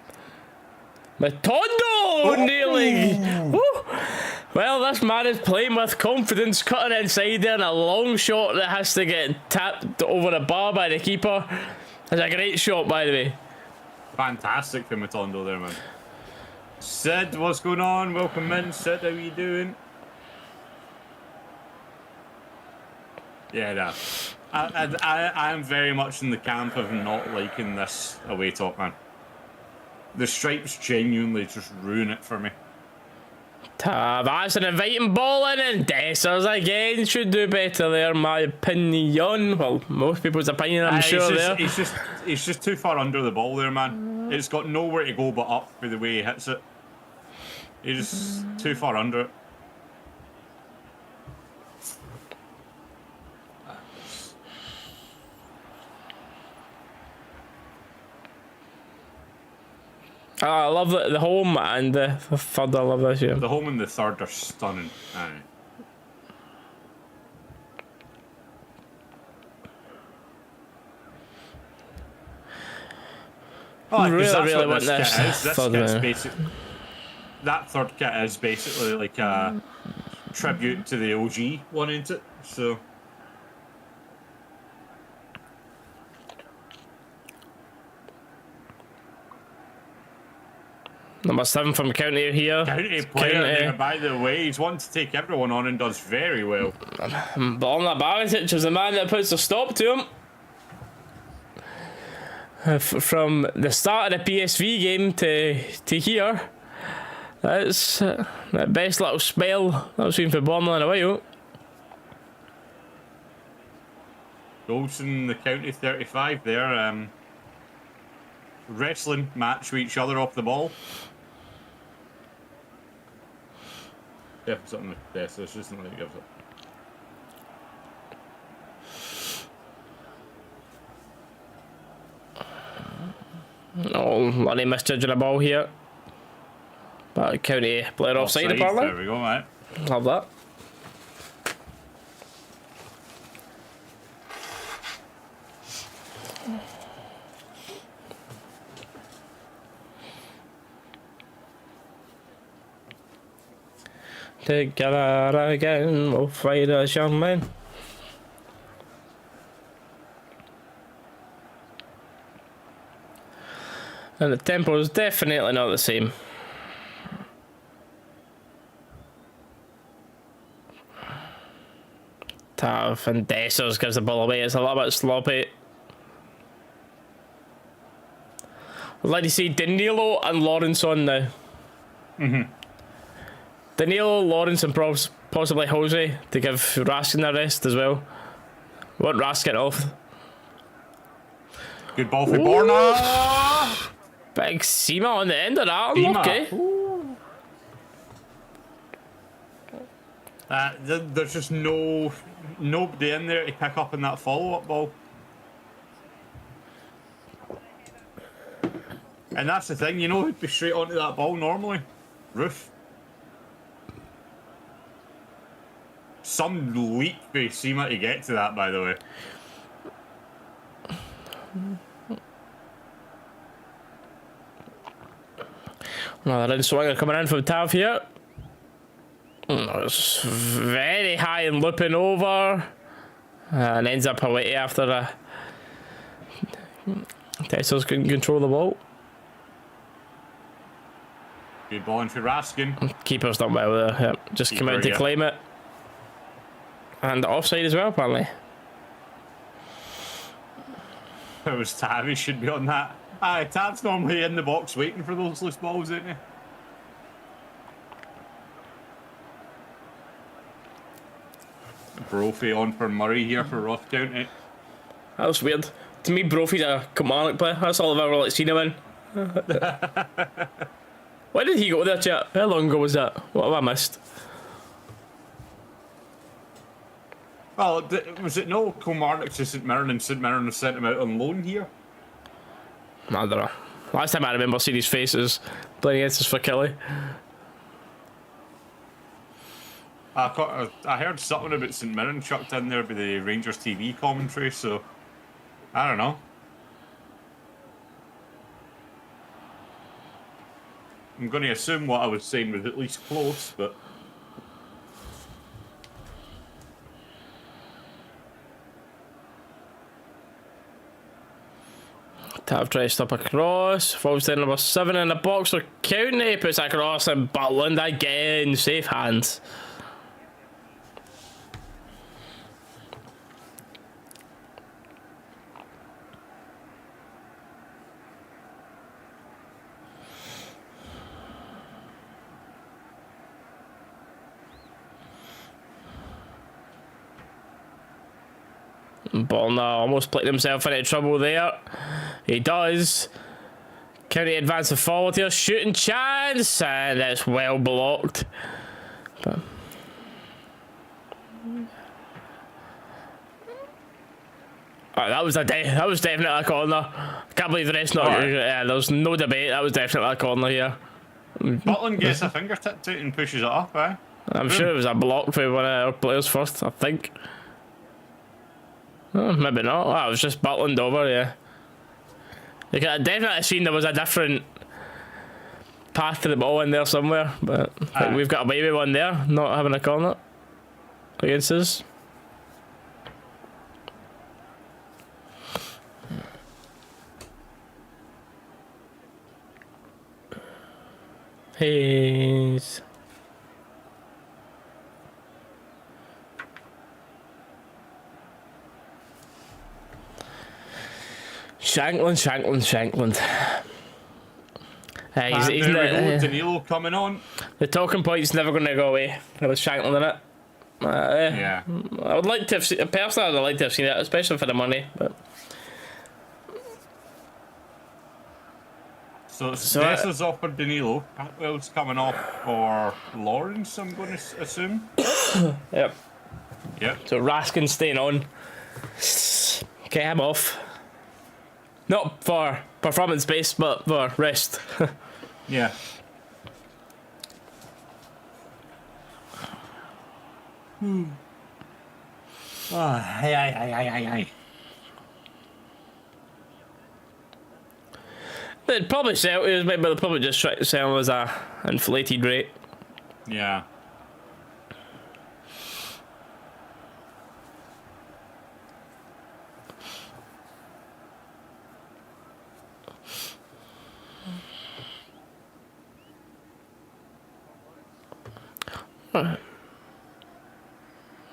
Matondo nailing! Woo! Well, this man is playing with confidence, cutting inside there, and a long shot that has to get tapped over the bar by the keeper. That's a great shot, by the way. Fantastic for Matondo there, man. Sid, what's going on? Welcome in, Sid. How you doing? Yeah, no. I am very much in the camp of not liking this away top, man. The stripes genuinely just ruin it for me. That's an inviting ball in, and Dessers again should do better there, my opinion. Well, most people's opinion, I'm sure there. He's just too far under the ball there, man. It's got nowhere to go but up for the way he hits it. He's just too far under it. I love the home and the third. I love this, yeah. The home and the third are stunning. Aye. Oh, really want this. This kit's that third kit is basically like a tribute to the OG one, ain't it? So. Number 7 from County here. County player there, by the way. He's wanting to take everyone on and does very well. Borna Barisic is the man that puts a stop to him. From the start of the PSV game to here. That's the best little spell I've seen for Borna in a while. Goals in the County 35 there. Wrestling match with each other off the ball. Yeah, something like this. So it's just something that gives it. Oh, Lunny misjudging a ball here. But County player offside apparently. There we go, mate. Love that. Together again, we'll fight us, young men. And the tempo is definitely not the same. Tav and Dessers gives the ball away. It's a little bit sloppy. I'd like to see Danilo and Lawrence on now. Danilo, Lawrence and possibly Jose to give Raskin a rest as well. Want Raskin off. Good ball for Borna. Big Seema on the end of that. Okay. There's just nobody in there to pick up in that follow-up ball. And that's the thing, you know who'd be straight onto that ball normally? Roof. Some leap for Seema to get to that, by the way. Another in swinger coming in from Tav here. It's very high and looping over. And ends up away after Tessos couldn't control the ball. Good ball in for Raskin. Keeper's done well there. Yep. Just come out to claim it. And offside as well, apparently. It was Tav, he should be on that. Aye, Tav's normally in the box waiting for those loose balls, isn't he? Brophy on for Murray here for Ross County. That was weird. To me, Brophy's a Kilmarnock player. That's all I've ever seen him in. Why did he go there, chat? How long ago was that? What have I missed? Well, was it no Kilmarnock to St Mirren and St Mirren sent him out on loan here? I don't know. Last time I remember seeing his faces playing against us for Kelly. I heard something about St Mirren chucked in there by the Rangers TV commentary, so I don't know. I'm going to assume what I was saying was at least close, but... Tav tries to stop a cross. Falls down number 7 in the box for County. Puts a cross in Butland again. Safe hands. Ballna almost played himself into trouble there. He does. County advance forward here. Shooting chance. And it's well blocked. But that was definitely a corner. I can't believe the rest not. Right. Yeah, there's no debate. That was definitely a corner here. Butland gets a fingertip to it and pushes it up, eh? I'm sure it was a block for one of our players first, I think. Oh, maybe not. Oh, it was just Butland over, yeah. You could have definitely seen there was a different path to the ball in there somewhere, but I think we've got away with one there, not having a corner against us. He's... Shankland. He's Danilo coming on. The talking point's never going to go away. There was Shankland in it. Yeah. I would like to have seen, personally, I'd like to have seen it, especially for the money. But so Nessa's off for Danilo. Atwell's coming off for Lawrence, I'm going to assume. Yep. So Raskin staying on. Okay, I'm off. Not for performance based, but for rest. Yeah. Aye. They'd probably sell it, maybe they'll probably just try to sell as a inflated rate. Yeah.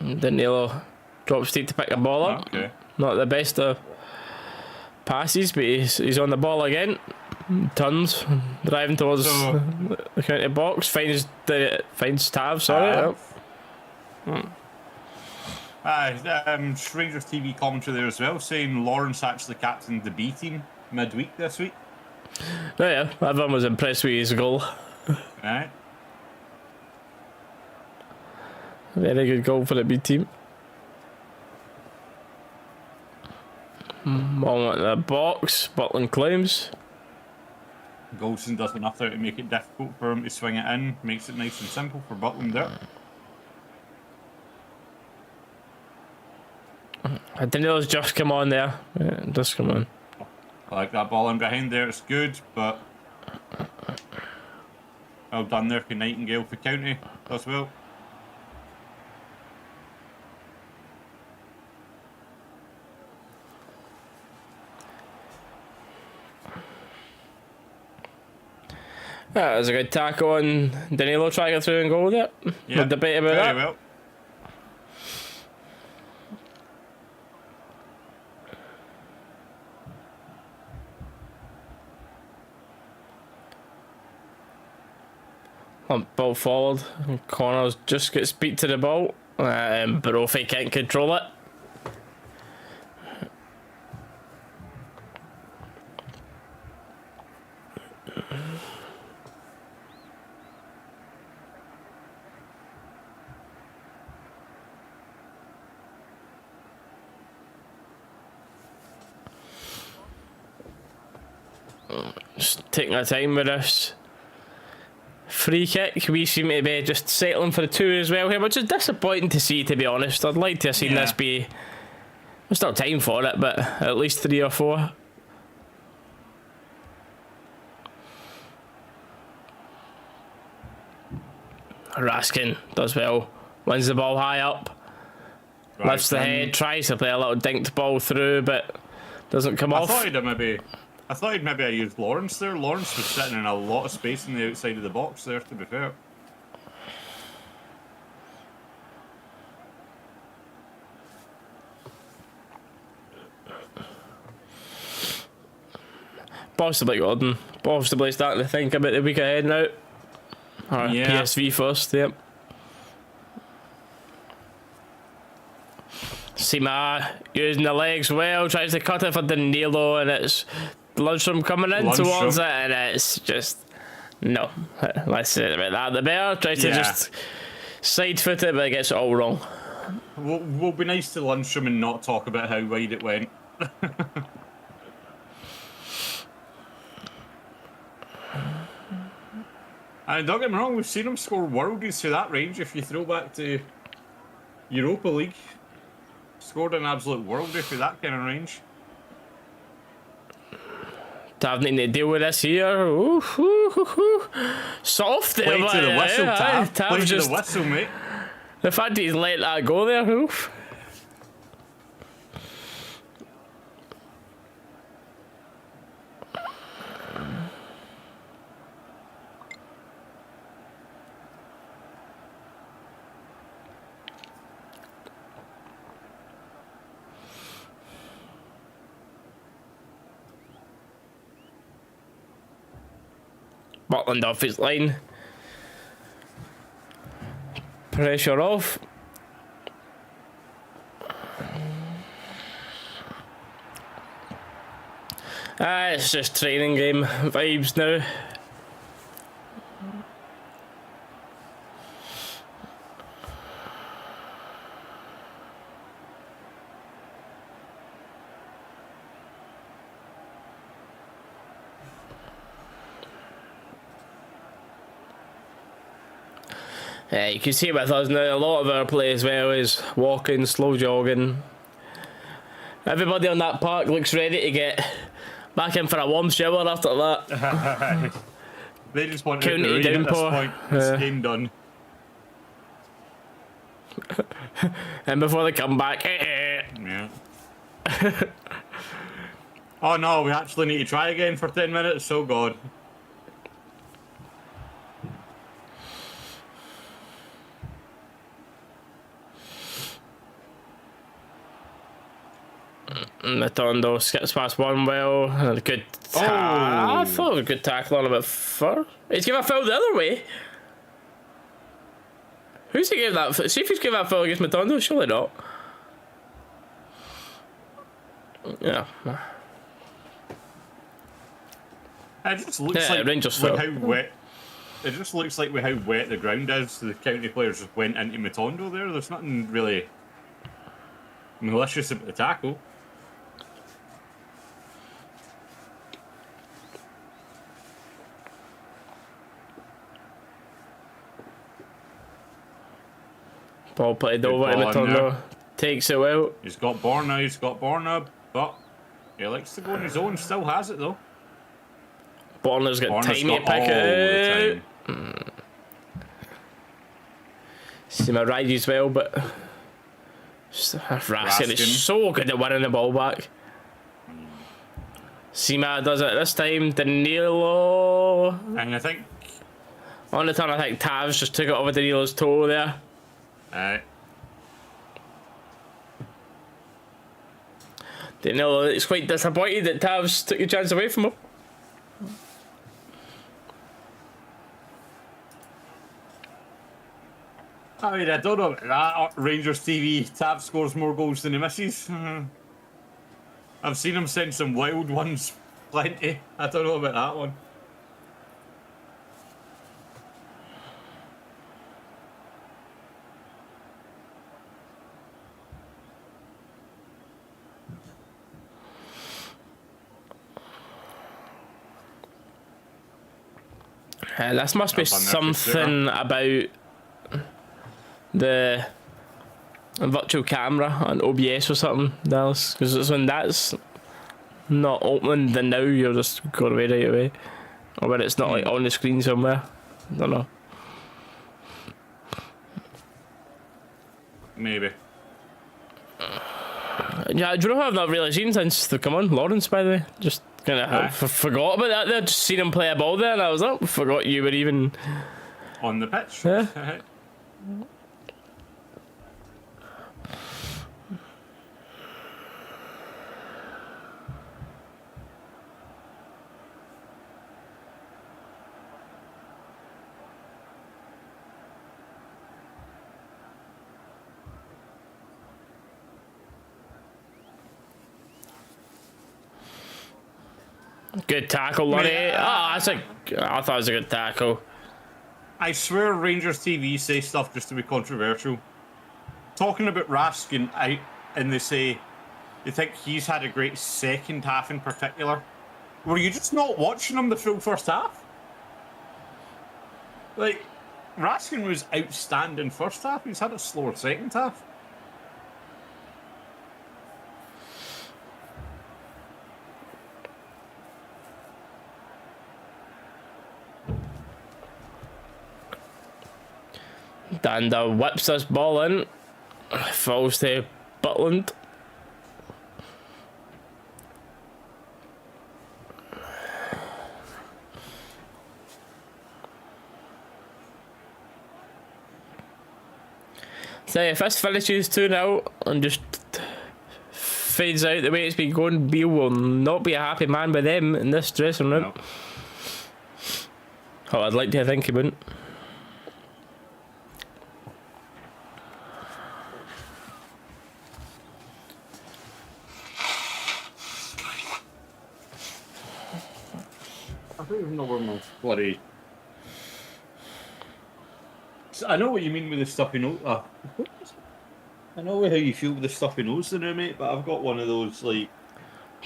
Danilo drops deep to pick the ball up. Okay. Not the best of passes, but he's on the ball again. Turns, driving towards the county box. Finds Tav. Sorry. Rangers TV commentary there as well, saying Lawrence actually captained the B team midweek this week. Oh yeah, everyone was impressed with his goal. Right. Very good goal for the B team. Ball into the box, Butland claims. Golson does enough there to make it difficult for him to swing it in, makes it nice and simple for Butland there. I didn't know it was just come on there. Yeah, just come on. I like that ball in behind there, it's good, but well done there for Nightingale for County as well. That was a good tackle on Danilo trying to get through and goal with it. Yeah, no debate about very that. well. Ball forward. Connors just gets beat to the ball. Brophy can't control it. Just taking our time with this. Free kick, we seem to be just settling for the 2 as well here, which is disappointing to see, to be honest. I'd like to have seen this be... There's still time for it, but at least 3 or 4. Raskin does well. Wins the ball high up. Right, lifts the head, tries to play a little dinked ball through, but doesn't come off. I thought he'd maybe used Lawrence there. Lawrence was sitting in a lot of space on the outside of the box there, to be fair. Possibly Gordon. Possibly starting to think about the week ahead now. Or PSV first, yep. Sima using the legs well, tries to cut it for Danilo, and it's Lundstrom coming in towards it, and it's just no. Let's say about that. The bear tries to just side foot it, but it gets it all wrong. We'll be nice to Lundstrom and not talk about how wide it went. And don't get me wrong, we've seen him score worldies to that range. If you throw back to Europa League, scored an absolute worldie for that kind of range. Having to deal with this here. Ooh, ooh, ooh, ooh. Soft. Play to the whistle, Tav. Play to the whistle, mate. The fact that he's let that go there, oof. Butland off his line. Pressure off. It's just training game vibes now. Yeah, you can see with us now, a lot of our play as well is walking, slow jogging. Everybody on that park looks ready to get back in for a warm shower after that. They just want to get the rain at this point. It's game done. And before they come back, yeah. Oh no, we actually need to try again for 10 minutes, oh god. Matondo skips past one well. Good. I thought it was a good tackle on him at first. He's giving a foul the other way. Who's he giving that? See if he's giving that foul against Matondo? Surely not. Yeah. It just looks Rangers like fault. how wet. It just looks like with how wet the ground is. The county players just went into Matondo there. There's nothing really malicious about the tackle. Ball played Good over to ball in Matondo. there. Takes it well. He's got Borna, but he likes to go on his own. Still has it though. Borna's got Borna's time to got pick all it the out. time. Sima rides well, but Raskin is so good at winning the ball back. Sima does it this time. Danilo And I think on the turn. I think Tavs just took it over Danilo's toe there. Danilo is quite disappointed that Tavs took the chance away from him. I mean, I don't know about that. Rangers TV, Tav scores more goals than he misses. I've seen him send some wild ones, plenty. I don't know about that one. This must be something about the virtual camera on OBS or something, Dallas. Because it's when that's not open, then now you're just going away right away. Or when it's not like on the screen somewhere. I don't know. Maybe. Yeah, do you know who I've not really seen since they've come on? Lawrence, by the way. Just kind of forgot about that there. Just seen him play a ball there and I was like, forgot you were even on the pitch. Yeah. Good tackle, Lunny. I thought it was a good tackle. I swear Rangers TV say stuff just to be controversial. Talking about Raskin out, and they say they think he's had a great second half in particular. Were you just not watching him the full first half? Like, Raskin was outstanding first half. He's had a slower second half. Danda whips this ball in. Falls to Butland. So if this finishes 2-0 and just fades out the way it's been going, Beale will not be a happy man by them in this dressing room. No. Oh, I'd like to think he wouldn't. I don't even know where my bloody... I know what you mean with the stuffy nose. I know how you feel with the stuffy nose there, mate, but I've got one of those, like...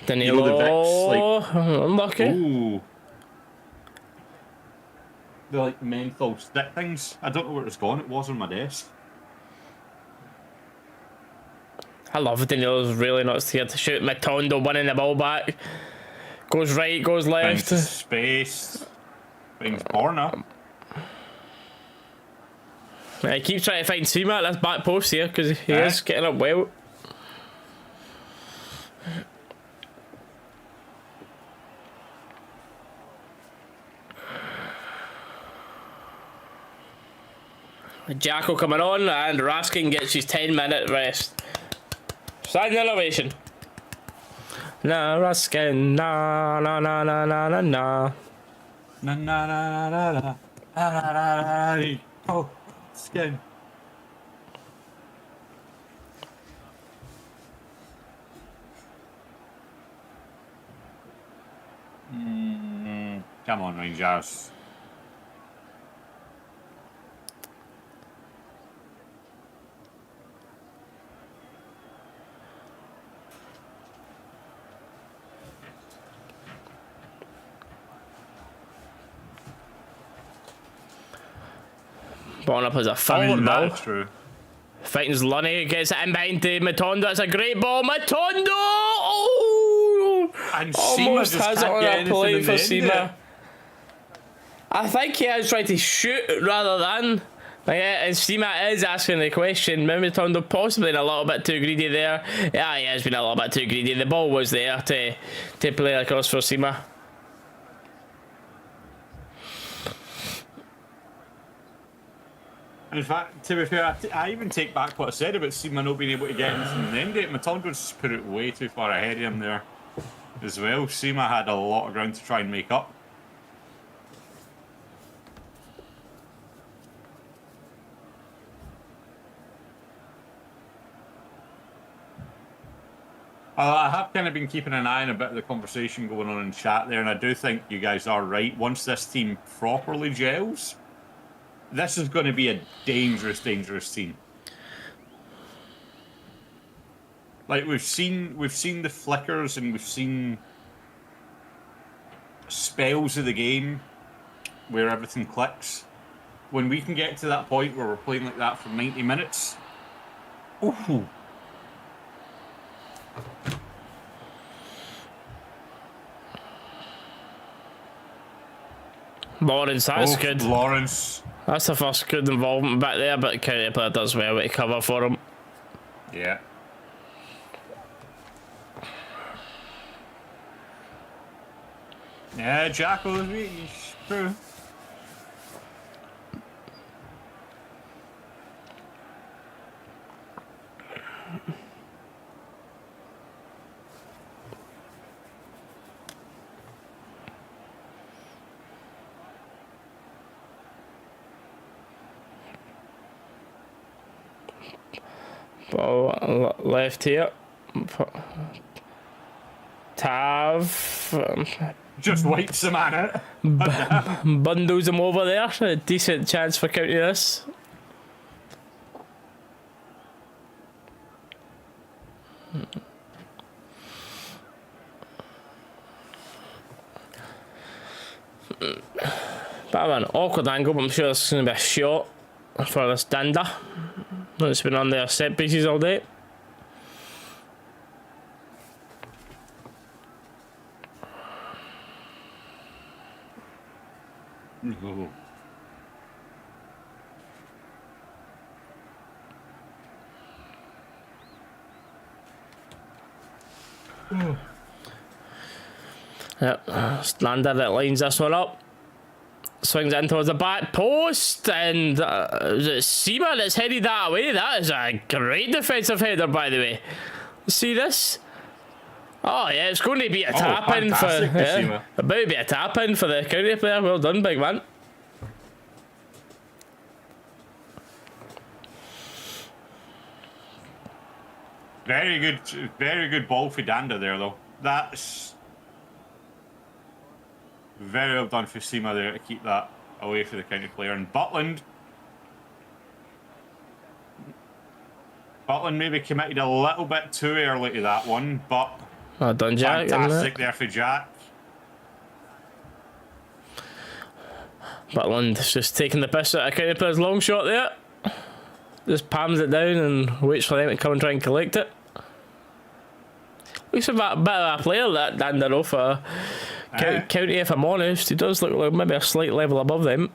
Danilo, you know, the Vicks, like... unlucky. Ooh. The, like, menthol stick things. I don't know where it's gone. It was on my desk. I love Danilo's really not scared to shoot. Matondo winning the ball back. Goes right, goes left. Finds space. Finds Borna. He keeps trying to find Seema at this back post here because he is getting up well. Jacko coming on and Raskin gets his 10-minute rest. Standing ovation. Na Raskin, na na na na na na na. Na na na na na na na na na. Oh, skin. Come on, Rangers. Ball up as a forward ball. That's true. Fightings Lunny, gets it in behind to Matondo. That's a great ball. Matondo! Oh! And Almost just has it can't on get a plate for anything in the end Seema. I think he is trying to shoot rather than. And Seema is asking the question. Matondo possibly a little bit too greedy there. Yeah, he has been a little bit too greedy. The ball was there to play across for Seema. In fact, to be fair, I even take back what I said about Seema not being able to get anything in the end date. Matondo just put it way too far ahead of him there as well. Seema had a lot of ground to try and make up. I have kind of been keeping an eye on a bit of the conversation going on in chat there, and I do think you guys are right. Once this team properly gels, this is going to be a dangerous, dangerous team. Like we've seen the flickers and we've seen spells of the game where everything clicks. When we can get to that point where we're playing like that for 90 minutes, ooh. Lawrence, that's good. Lawrence. That's the first good involvement back there, but county player does well to cover for him. Yeah. Yeah, Jackal is really true. Ball left here. Tav. Just wipes the man out. Bundles him over there. A decent chance for county this. Bit of an awkward angle, but I'm sure there's going to be a shot for this Danda. It's been on their set pieces all day. Ooh. Yep, Lander that lines this one up. Swings in towards the back post, and is it Seema that's headed that away? That is a great defensive header, by the way. See this? Oh yeah, it's going to be a tap in for about to be a tap in for the county player. Well done, big man. Very good ball for Danda there, though. That's very well done for Seema there to keep that away for the county player. And Butland maybe committed a little bit too early to that one, but well done, Jack. Fantastic there for Jack. Butland's just taking the piss out of county player's long shot there. Just palms it down and waits for them to come and try and collect it. Looks a bit of a player, that Dandaro, for county, if I'm honest. He does look like maybe a slight level above them.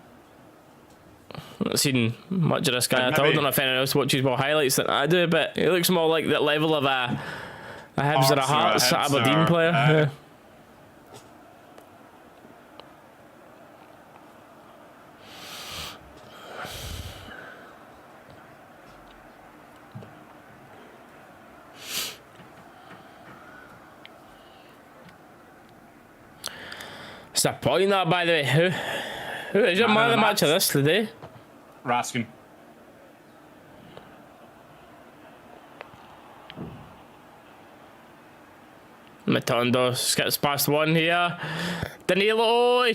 I've not seen much of this guy at all. I don't know if anyone else watches more highlights than I do, but he looks more like that level of a Hibs or a Hearts Aberdeen player. Yeah. It's a point that, by the way. Who is your man of the match of this today? Raskin. Matondo skips past one here. Danilo,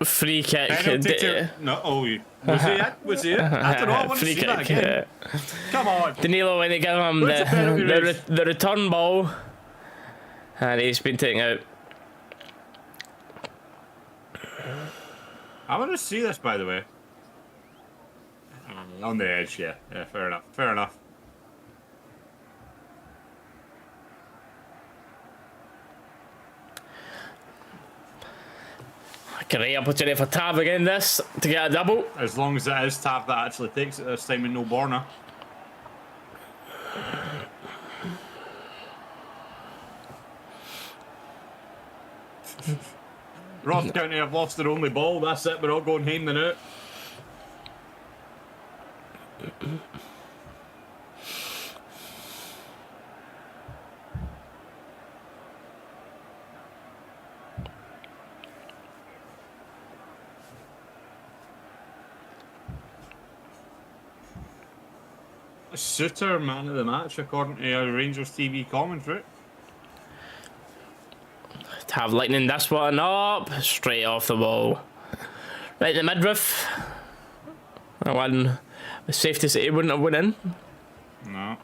free kick. Was he it? Was he it? I don't know. I want to see that again. Come on. Danilo when they give him the return ball, and he's been taken out. I want to see this, by the way. On the edge, yeah. Yeah, fair enough. Fair enough. Great opportunity for Tav again this to get a double. As long as it is Tav that actually takes it this time and no Borna. Ross County have lost their only ball. That's it. We're all going home the now. Suter, man of the match, according to our Rangers TV commentary. To have Lightning this one up, straight off the ball. Right in the midriff. That one, it's safe to say, wouldn't have went in. No.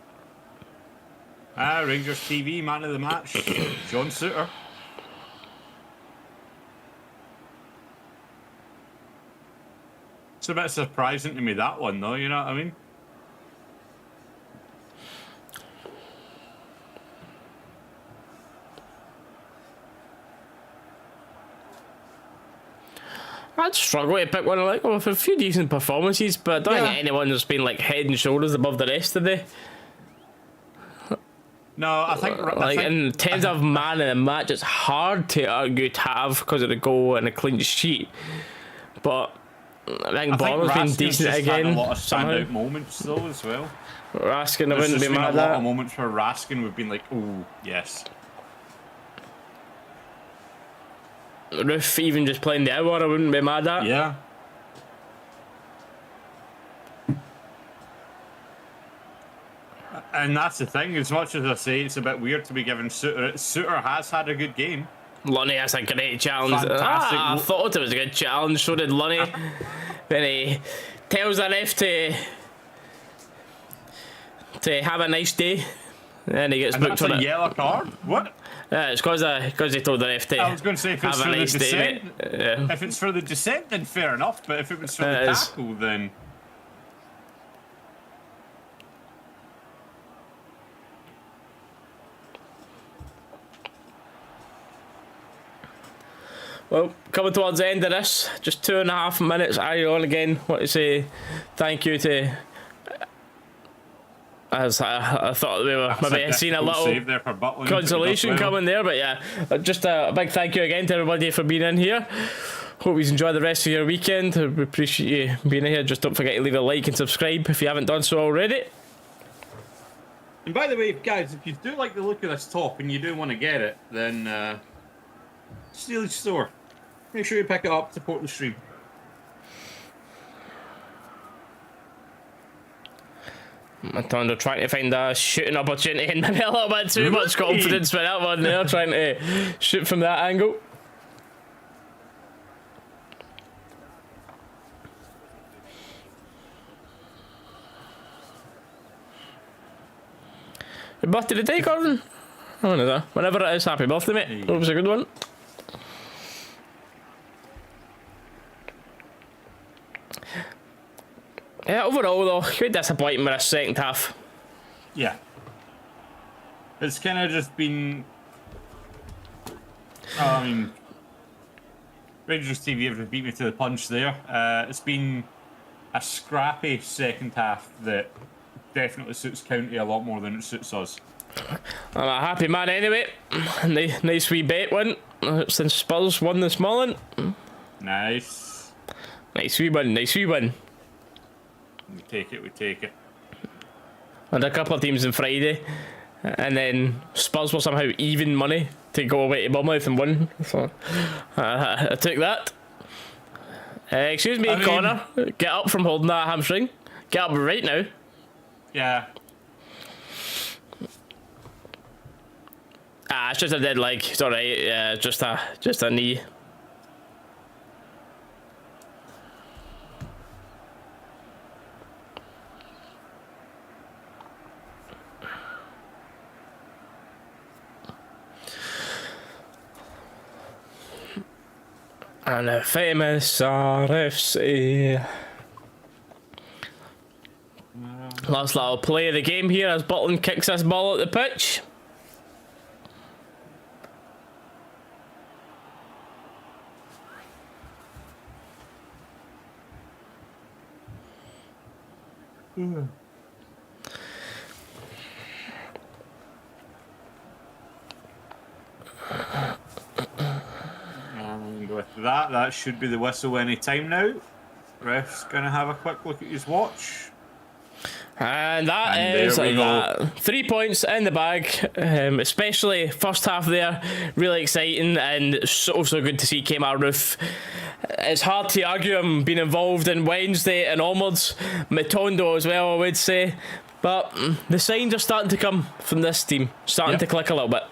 Rangers TV, man of the match, John Suter. It's a bit surprising to me, that one, though, you know what I mean? I'd struggle to pick one. Like, well, for a few decent performances, but I don't think anyone has been like head and shoulders above the rest today. No, I think in terms of man in the match, it's hard to argue Tav because of the goal and a clean sheet. But I think Borna's been decent again. Had a lot of standout moments though as well. Raskin, I wouldn't be mad at that. There's been a lot of moments where Raskin we've been like, oh yes. Roof even just playing the hour, I wouldn't be mad at. Yeah. And that's the thing, as much as I say it's a bit weird to be given Suter, Suter has had a good game. Lunny has a great challenge. Fantastic. I thought it was a good challenge, so did Lunny. Then he tells the ref to have a nice day. And he gets booked for it. That's a yellow card? What? It's because he told the ref to I was going to say if it's for the descent. If it's for the descent, then fair enough. But if it was for the tackle, then. Well, coming towards the end of this, just 2.5 minutes. I on again want to say thank you to. As I thought we were maybe seeing a little consolation coming there, but yeah, just a big thank you again to everybody for being in here. Hope you enjoy the rest of your weekend. We appreciate you being in here. Just don't forget to leave a like and subscribe if you haven't done so already. And by the way, guys, if you do like the look of this top and you do want to get it, then Steelage Store. Make sure you pick it up, support the stream. Matondo trying to find a shooting opportunity and maybe a little bit too much confidence with that one there, trying to shoot from that angle. Your birthday today, Gordon? I don't know. Whenever it is, happy birthday, mate. Hope it's a good one. Yeah, overall though, quite disappointing with a second half. Yeah. It's kind of just been... I mean... Rangers TV have beat me to the punch there. It's been a scrappy second half that definitely suits County a lot more than it suits us. I'm a happy man anyway. Nice wee bet win. Since Spurs won this morning. Nice. Nice wee win, nice wee win. We take it, we take it. And a couple of teams on Friday, and then Spurs were somehow even money to go away to Bournemouth and win. So I took that. Excuse me, Connor. Get up from holding that hamstring. Get up right now. Yeah. It's just a dead leg. It's alright. Yeah, just a knee. And a famous RFC. Last little play of the game here as Butland kicks this ball at the pitch. And with that should be the whistle any time now. Ref's gonna have a quick look at his watch. And that is that. 3 points in the bag, especially first half there, really exciting and so good to see Kmart Roof. It's hard to argue him being involved in Wednesday and onwards, Matondo as well, I would say, but the signs are starting to come from this team, starting to click a little bit.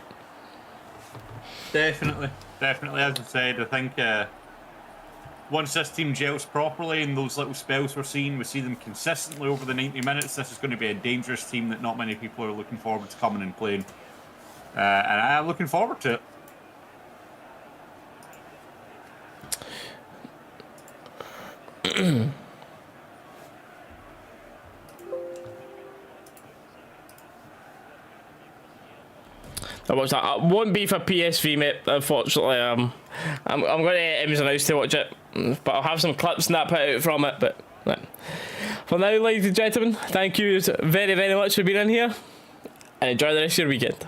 Definitely, as I said, I think once this team gels properly and those little spells we see them consistently over the 90 minutes, this is going to be a dangerous team that not many people are looking forward to coming and playing. And I'm looking forward to it. I watched that. It won't be for PSV, mate, unfortunately. I'm going to M's and House to watch it, but I'll have some clips and that put out from it. But for now, ladies and gentlemen, thank you very, very much for being in here, and enjoy the rest of your weekend.